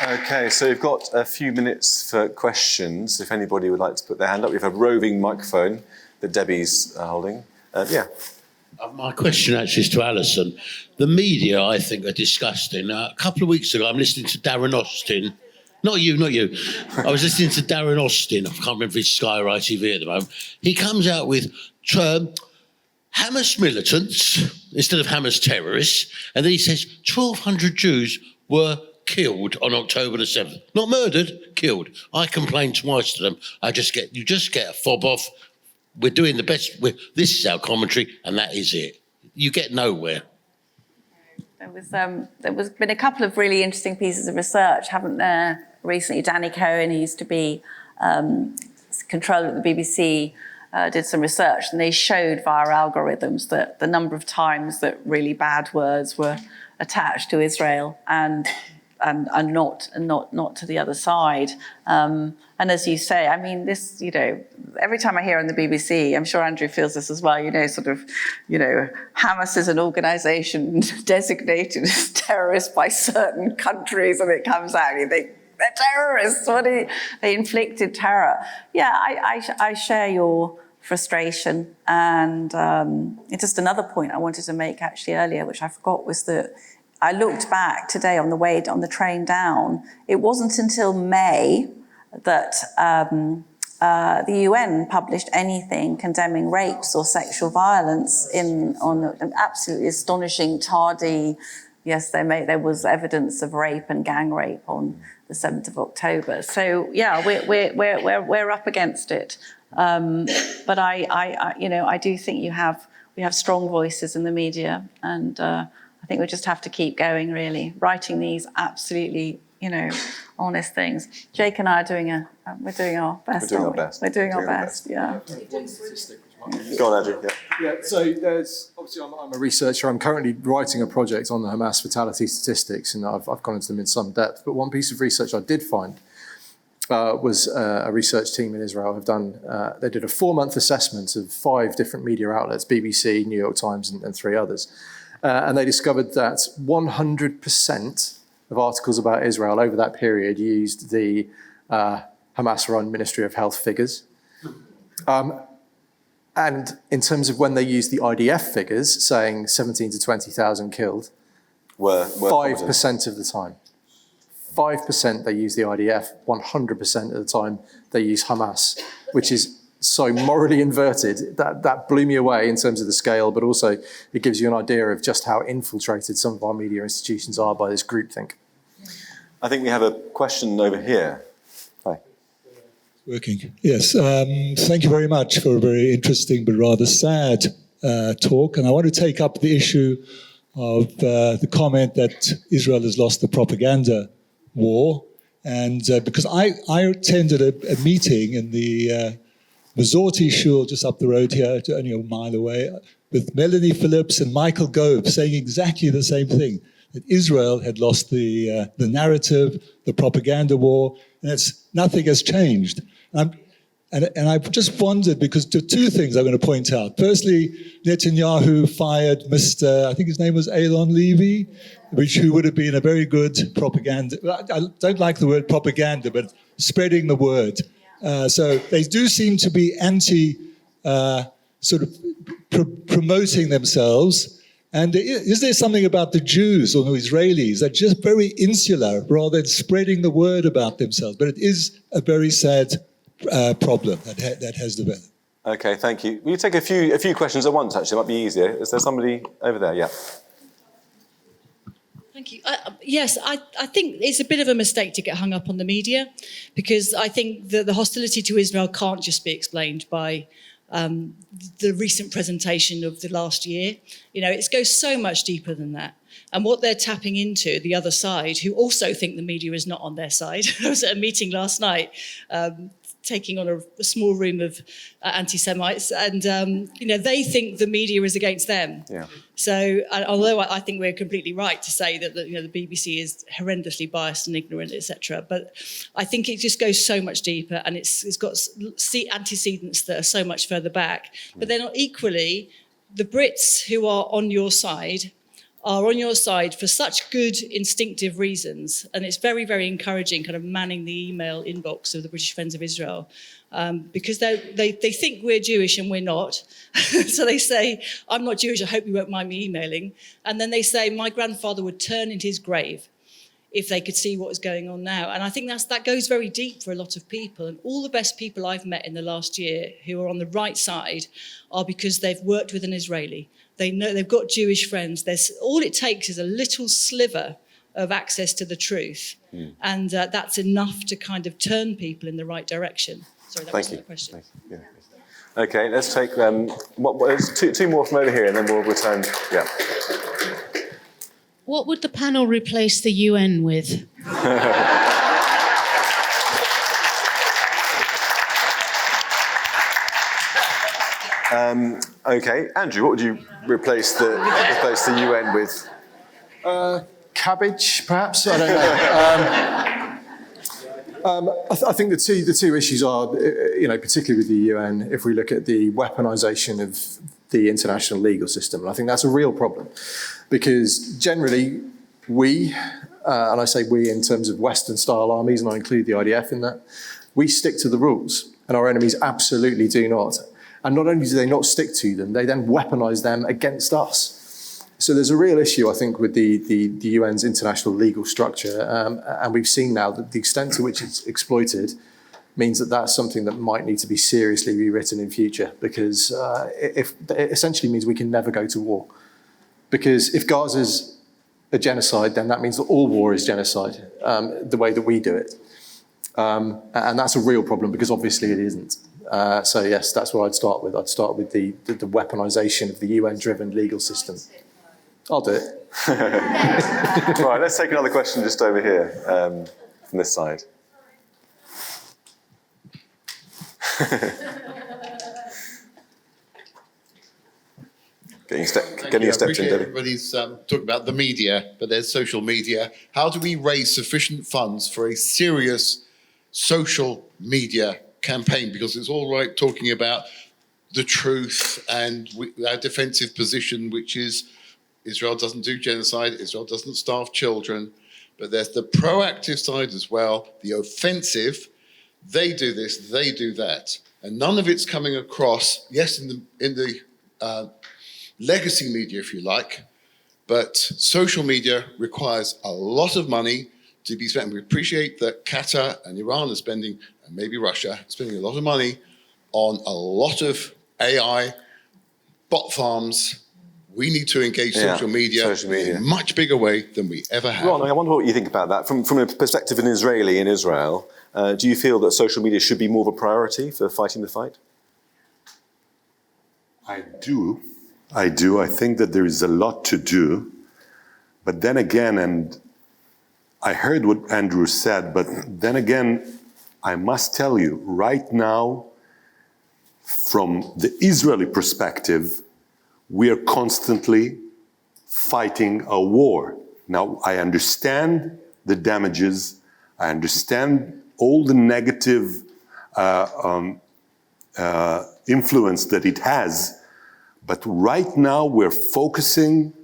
Okay, so we've got a few minutes for questions. If anybody would like to put their hand up, we have a roving microphone that Debbie's holding. Yeah. My question actually is to Alison. The media, I think, are disgusting. A couple of weeks ago, I'm listening to Darren Austin. Not you. I was listening to Darren Austin. I can't remember if it's Sky or ITV at the moment. He comes out with Hamas militants instead of Hamas terrorists. And then he says 1,200 Jews were killed on October the 7th. Not murdered, killed. I complained twice to them. You just get a fob off. We're doing the best. This is our commentary, and that is it. You get nowhere. There was been a couple of really interesting pieces of research, haven't there? Recently, Danny Cohen, who used to be controller at the BBC, did some research, and they showed via algorithms that the number of times that really bad words were attached to Israel and not to the other side. And as you say, I mean, this, every time I hear on the BBC, I'm sure Andrew feels this as well, Hamas is an organisation designated as terrorist by certain countries, and it comes out and you think, they're terrorists, they inflicted terror. Yeah, I share your frustration. And just another point I wanted to make actually earlier, which I forgot, was that I looked back today on the train down. It wasn't until May that the UN published anything condemning rapes or sexual violence on an absolutely astonishing, tardy. Yes, there was evidence of rape and gang rape on the 7th of October. So yeah, we're up against it. But I do think we have strong voices in the media, and I think we just have to keep going, really, writing these absolutely, honest things. Jake and I are doing our best. We're doing our best, yeah. Go on, Andrew. Yeah, so there's, obviously I'm a researcher. I'm currently writing a project on the Hamas fatality statistics, and I've gone into them in some depth. But one piece of research I did find was a research team in Israel have done, they did a 4-month assessment of 5 different media outlets, BBC, New York Times, and 3 others. And they discovered that 100% of articles about Israel over that period used the Hamas-run Ministry of Health figures. And in terms of when they used the IDF figures, saying 17 to 20,000 killed, were 5% of the time. 5% they use the IDF, 100% of the time they use Hamas, which is so morally inverted. That blew me away in terms of the scale, but also it gives you an idea of just how infiltrated some of our media institutions are by this groupthink. I think we have a question over here. Hi. Working. Yes. Thank you very much for a very interesting but rather sad talk. And I want to take up the issue of the comment that Israel has lost the propaganda war. And because I attended a meeting in the Mazorti Shul just up the road here, only a mile away, with Melanie Phillips and Michael Gove saying exactly the same thing, that Israel had lost the narrative, the propaganda war, and nothing has changed. And I've just wondered, because there are 2 things I'm going to point out. Firstly, Netanyahu fired Mr., I think his name was Eilon Levy, who would have been a very good propaganda. I don't like the word propaganda, but spreading the word. So they do seem to be promoting themselves. And is there something about the Jews or the Israelis that are just very insular rather than spreading the word about themselves? But it is a very sad problem that has developed. Okay, thank you. Will you take a few questions at once, actually? It might be easier. Is there somebody over there? Yeah. Thank you. Yes, I think it's a bit of a mistake to get hung up on the media, because I think the hostility to Israel can't just be explained by the recent presentation of the last year. It goes so much deeper than that. And what they're tapping into, the other side, who also think the media is not on their side. I was at a meeting last night. taking on a small room of anti-Semites, and they think the media is against them. Yeah. So, although I think we're completely right to say that the BBC is horrendously biased and ignorant, etc., but I think it just goes so much deeper, and it's got antecedents that are so much further back. But then equally, the Brits who are on your side are on your side for such good instinctive reasons. And it's very, very encouraging kind of manning the email inbox of the British Friends of Israel, because they think we're Jewish and we're not. So they say, I'm not Jewish, I hope you won't mind me emailing. And then they say, my grandfather would turn in his grave if they could see what was going on now. And I think that goes very deep for a lot of people. And all the best people I've met in the last year who are on the right side are because they've worked with an Israeli. They know they've got Jewish friends. All it takes is a little sliver of access to the truth. And that's enough to kind of turn people in the right direction. Sorry, that wasn't a question. Thank you. Yeah. Okay, let's take two more from over here, and then we'll return. Yeah. What would the panel replace the UN with? Okay, Andrew, what would you replace the UN with? Cabbage, perhaps? I don't know. I think the two issues are, particularly with the UN, if we look at the weaponisation of the international legal system, and I think that's a real problem, because generally we, and I say we in terms of Western-style armies, and I include the IDF in that, we stick to the rules, and our enemies absolutely do not. And not only do they not stick to them, they then weaponise them against us. So there's a real issue, I think, with the UN's international legal structure, and we've seen now that the extent to which it's exploited means that that's something that might need to be seriously rewritten in future, because it essentially means we can never go to war. Because if Gaza's a genocide, then that means that all war is genocide, the way that we do it. And that's a real problem, because obviously it isn't. So yes, that's what I'd start with. I'd start with the weaponisation of the UN-driven legal system. I'll do it. Right, let's take another question just over here, from this side. Getting a step in, Debbie. Everybody's talking about the media, but there's social media. How do we raise sufficient funds for a serious social media campaign? Because it's all right talking about the truth and our defensive position, which is Israel doesn't do genocide, Israel doesn't starve children, but there's the proactive side as well, the offensive. They do this, they do that, and none of it's coming across. Yes, in the legacy media, if you like, but social media requires a lot of money to be spent. We appreciate that Qatar and Iran are spending, and maybe Russia, spending a lot of money on a lot of AI, bot farms. We need to engage social media in a much bigger way than we ever have. Ron, I wonder what you think about that. From a perspective of an Israeli in Israel, do you feel that social media should be more of a priority for fighting the fight? I do. I think that there is a lot to do. But then again, and I heard what Andrew said, but then again, I must tell you, right now, from the Israeli perspective, we are constantly fighting a war. Now, I understand the damages, I understand all the negative influence that it has, but right now we're focusing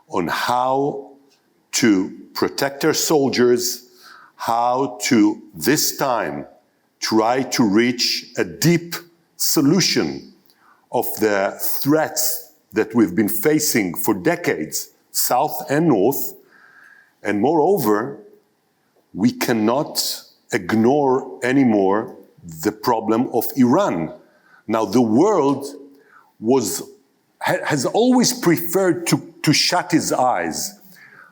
on how to protect our soldiers, how to, this time, try to reach a deep solution of the threats that we've been facing for decades, south and north. And moreover, we cannot ignore anymore the problem of Iran. Now, the world has always preferred to shut its eyes.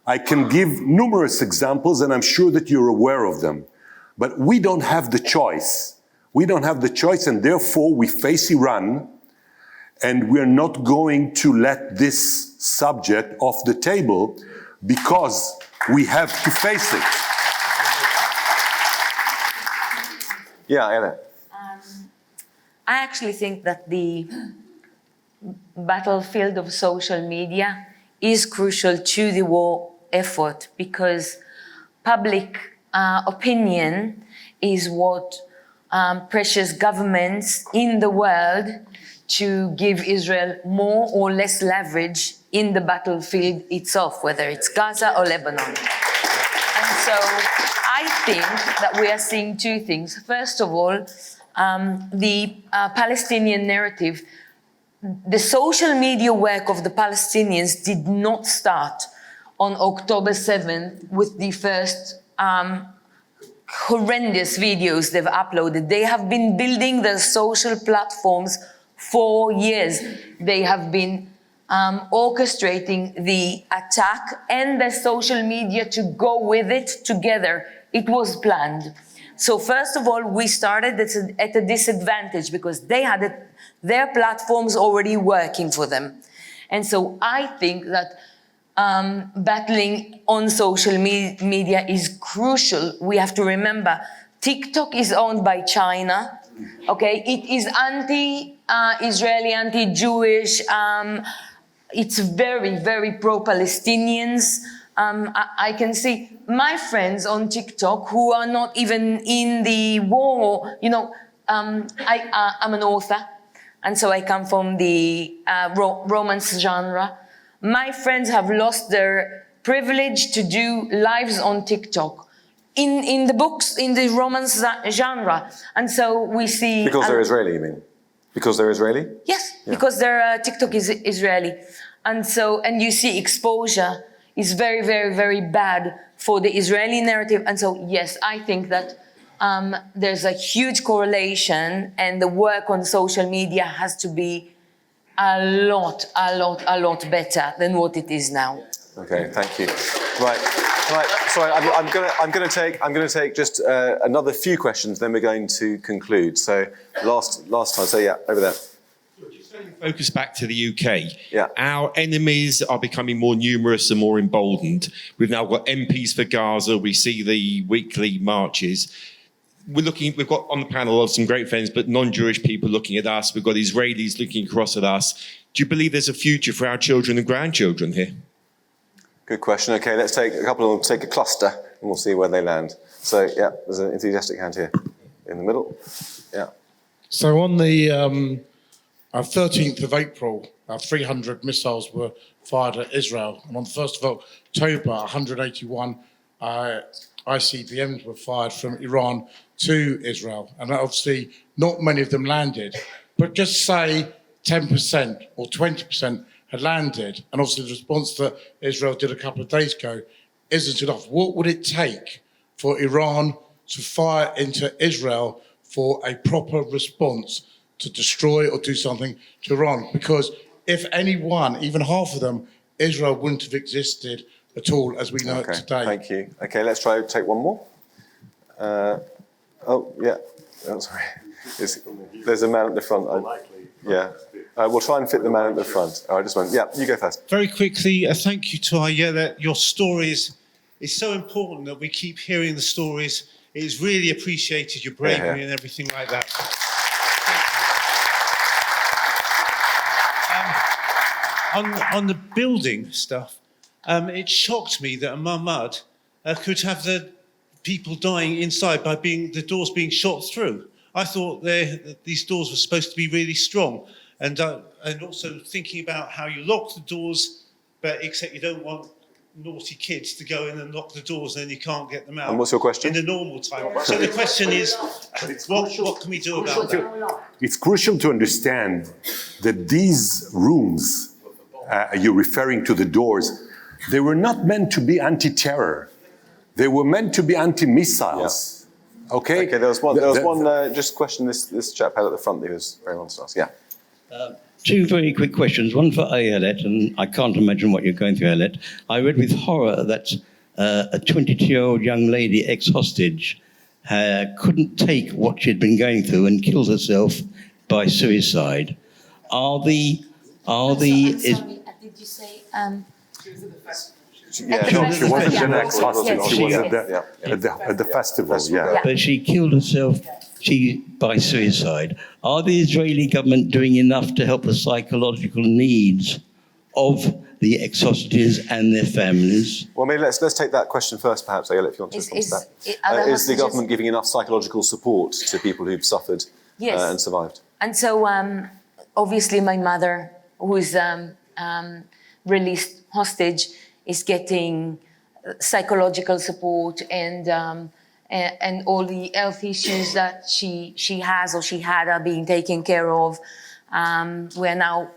I can give numerous examples, and I'm sure that you're aware of them. But we don't have the choice. We don't have the choice, and therefore we face Iran, and we're not going to let this subject off the table because we have to face it. Yeah, Anna. I actually think that the battlefield of social media is crucial to the war effort, because public opinion is what pressures governments in the world to give Israel more or less leverage in the battlefield itself, whether it's Gaza or Lebanon. And so I think that we are seeing two things. First of all, the Palestinian narrative, the social media work of the Palestinians did not start on October 7th with the first horrendous videos they've uploaded. They have been building their social platforms for years. They have been orchestrating the attack and the social media to go with it together. It was planned. So first of all, we started at a disadvantage because they had their platforms already working for them. And so I think that battling on social media is crucial. We have to remember, TikTok is owned by China. Okay, it is anti-Israeli, anti-Jewish. It's very, very pro-Palestinians. I can see my friends on TikTok who are not even in the war. You know, I'm an author, and so I come from the romance genre. My friends have lost their privilege to do lives on TikTok. In the books, in the romance genre. And so we see... Because they're Israeli, you mean? Because they're Israeli? Yes, yeah. Because their TikTok is Israeli. And so, and you see exposure is very, very, very bad for the Israeli narrative. And so, yes, I think that there's a huge correlation, and the work on social media has to be a lot better than what it is now. Okay, thank you. Right. Sorry, I'm going to take just another few questions, then we're going to conclude. So last time. So yeah, over there. Just focus back to the UK. Yeah. Our enemies are becoming more numerous and more emboldened. We've now got MPs for Gaza. We see the weekly marches. We've got on the panel some great friends, but non-Jewish people looking at us. We've got Israelis looking across at us. Do you believe there's a future for our children and grandchildren here? Good question. Okay, let's take a couple of them, take a cluster, and we'll see where they land. So, yeah, there's an enthusiastic hand here in the middle. Yeah. So on the 13th of April, 300 missiles were fired at Israel. And on the 1st of October, 181 ICBMs were fired from Iran to Israel. And obviously, not many of them landed. But just say 10% or 20% had landed, and obviously the response that Israel did a couple of days ago isn't enough. What would it take for Iran to fire into Israel for a proper response to destroy or do something to Iran? Because if anyone, even half of them, Israel wouldn't have existed at all as we know it today. Thank you. Okay, let's try to take one more. Oh, yeah. Oh, sorry. There's a man at the front. Yeah. We'll try and fit the man at the front. All right, just one. Yeah, you go first. Very quickly, thank you, Ty. Yeah, that your stories is so important that we keep hearing the stories. It is really appreciated, your bravery and everything like that. On the building stuff, it shocked me that a Mahmoud could have the people dying inside by the doors being shot through. I thought these doors were supposed to be really strong. And also thinking about how you lock the doors, but except you don't want naughty kids to go in and lock the doors, and then you can't get them out. And what's your question? In the normal time. So the question is, what can we do about that? It's crucial to understand that these rooms, you're referring to the doors, they were not meant to be anti-terror. They were meant to be anti-missiles. Yeah. Okay, there was one just question this chap had at the front that he was very wants to ask. Yeah. Two very quick questions. One for Ayelet, and I can't imagine what you're going through, Ayelet. I read with horror that a 22-year-old young lady, ex-hostage, couldn't take what she'd been going through and killed herself by suicide. Did you say? She wasn't an ex-hostage. She was at the festival. Yeah. But she killed herself by suicide. Are the Israeli government doing enough to help the psychological needs of the ex-hostages and their families? Well, maybe let's take that question first, perhaps, Ayelet, if you want to respond to that. Is the government giving enough psychological support to people who've suffered and survived? And so, obviously, my mother, who is released hostage, is getting psychological support and all the health issues that she has or she had are being taken care of. We're now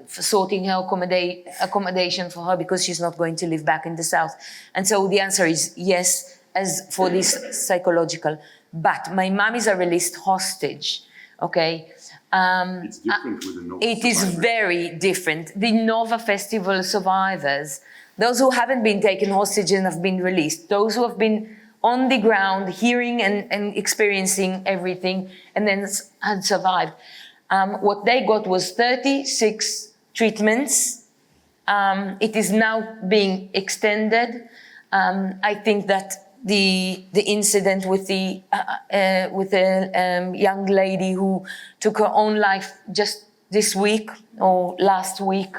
sorting her accommodation for her because she's not going to live back in the south. And so the answer is yes, as for this psychological. But my mom is a released hostage, okay? It's different with the Nova It is survivors. very different. The Nova Festival survivors, those who haven't been taken hostage and have been released, those who have been on the ground, hearing and experiencing everything, and then had survived. What they got was 36 treatments. It is now being extended. I think that the incident with the young lady who took her own life just this week or last week,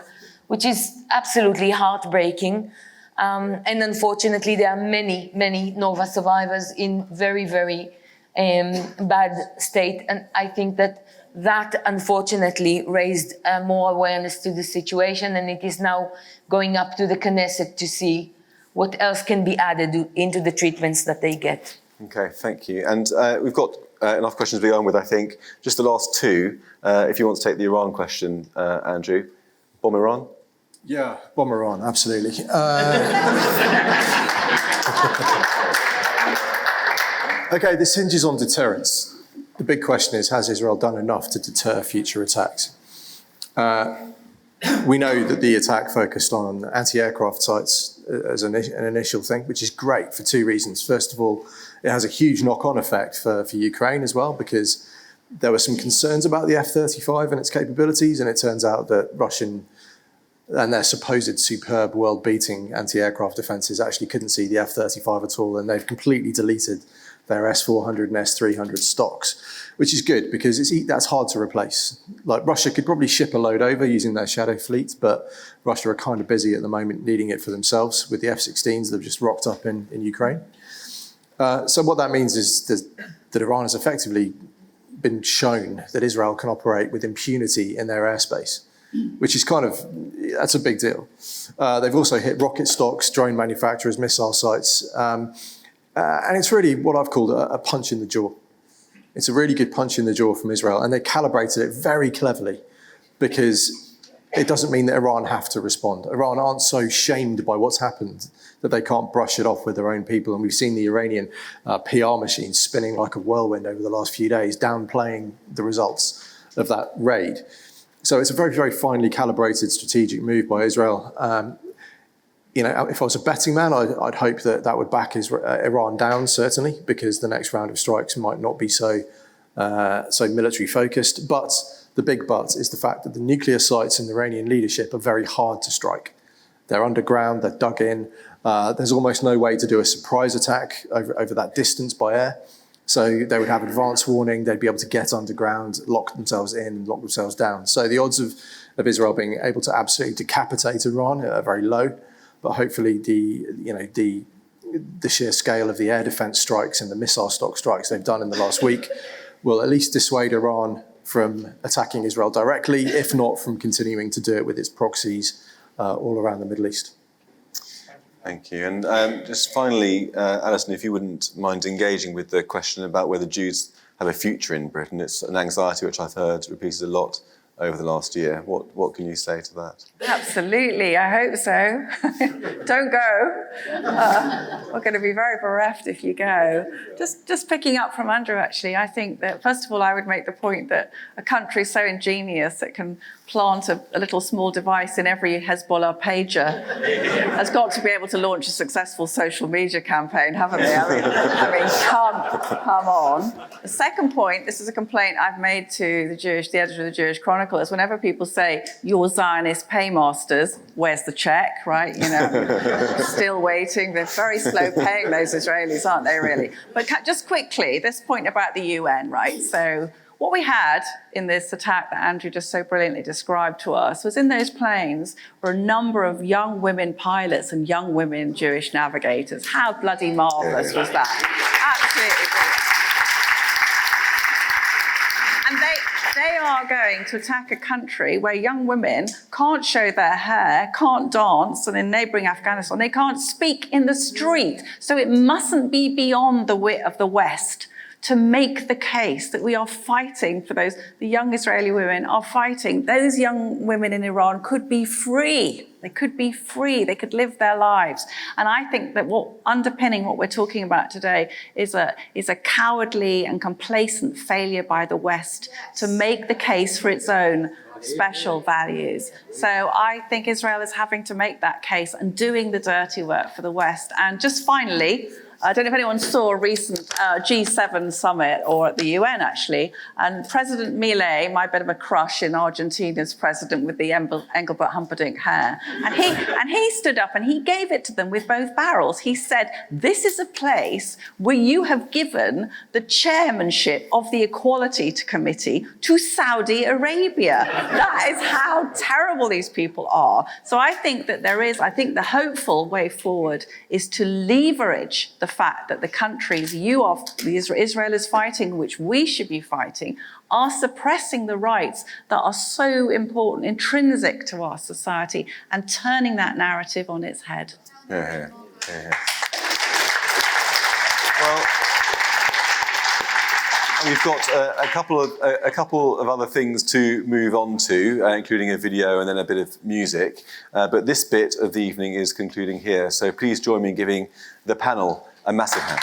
which is absolutely heartbreaking. And unfortunately, there are many, many Nova survivors in very, very bad state. And I think that unfortunately raised more awareness to the situation, and it is now going up to the Knesset to see what else can be added into the treatments that they get. Okay, thank you. And we've got enough questions to be on with, I think. Just the last two, if you want to take the Iran question, Andrew. Bomb Iran? Yeah, bomb Iran, absolutely. Okay, this hinges on deterrence. The big question is, has Israel done enough to deter future attacks? We know that the attack focused on anti-aircraft sites as an initial thing, which is great for two reasons. First of all, it has a huge knock-on effect for Ukraine as well, because there were some concerns about the F-35 and its capabilities, and it turns out that Russian and their supposed superb world-beating anti-aircraft defences actually couldn't see the F-35 at all, and they've completely deleted their S-400 and S-300 stocks, which is good because that's hard to replace. Like Russia could probably ship a load over using their shadow fleet, but Russia are kind of busy at the moment needing it for themselves with the F-16s that have just rocked up in Ukraine. So what that means is that Iran has effectively been shown that Israel can operate with impunity in their airspace, which is that's a big deal. They've also hit rocket stocks, drone manufacturers, missile sites, and it's really what I've called a punch in the jaw. It's a really good punch in the jaw from Israel, and they calibrated it very cleverly because it doesn't mean that Iran have to respond. Iran aren't so shamed by what's happened that they can't brush it off with their own people, and we've seen the Iranian PR machine spinning like a whirlwind over the last few days, downplaying the results of that raid. So it's a very, very finely calibrated strategic move by Israel. If I was a betting man, I'd hope that would back Iran down, certainly, because the next round of strikes might not be so military focused. But the big but is the fact that the nuclear sites and the Iranian leadership are very hard to strike. They're underground, they're dug in. There's almost no way to do a surprise attack over that distance by air. So they would have advance warning, they'd be able to get underground, lock themselves in, lock themselves down. So the odds of Israel being able to absolutely decapitate Iran are very low. But hopefully the sheer scale of the air defense strikes and the missile stock strikes they've done in the last week will at least dissuade Iran from attacking Israel directly, if not from continuing to do it with its proxies all around the Middle East. Thank you. And just finally, Alison, if you wouldn't mind engaging with the question about whether Jews have a future in Britain. It's an anxiety which I've heard repeated a lot over the last year. What can you say to that? Absolutely, I hope so. Don't go. We're going to be very bereft if you go. Just picking up from Andrew, actually, I think that, first of all, I would make the point that a country so ingenious that can plant a little small device in every Hezbollah pager has got to be able to launch a successful social media campaign, haven't they? I mean, come on. The second point, this is a complaint I've made to the editor of the Jewish Chronicle, ironical is whenever people say, you're Zionist paymasters, where's the check, right? You know, still waiting. They're very slow paying, those Israelis, aren't they, really? But just quickly, this point about the UN, right? So what we had in this attack that Andrew just so brilliantly described to us was in those planes were a number of young women pilots and young women Jewish navigators. How bloody marvellous was that? Absolutely brilliant. And they are going to attack a country where young women can't show their hair, can't dance, and in neighbouring Afghanistan, they can't speak in the street. So it mustn't be beyond the wit of the West to make the case that we are fighting for those, the young Israeli women are fighting. Those young women in Iran could be free. They could be free. They could live their lives. And I think that underpinning what we're talking about today is a cowardly and complacent failure by the West to make the case for its own special values. So I think Israel is having to make that case and doing the dirty work for the West. And just finally, I don't know if anyone saw a recent G7 summit, or at the UN actually, and President Milei, my bit of a crush in Argentina's president with the Engelbert Humperdinck hair, and he stood up and he gave it to them with both barrels. He said, this is a place where you have given the chairmanship of the Equality Committee to Saudi Arabia. That is how terrible these people are. So I think that the hopeful way forward is to leverage the fact that the countries Israel is fighting, which we should be fighting, are suppressing the rights that are so important, intrinsic to our society, and turning that narrative on its head. Yeah. Well, we've got a couple of other things to move on to, including a video and then a bit of music. But this bit of the evening is concluding here. So please join me in giving the panel a massive hand.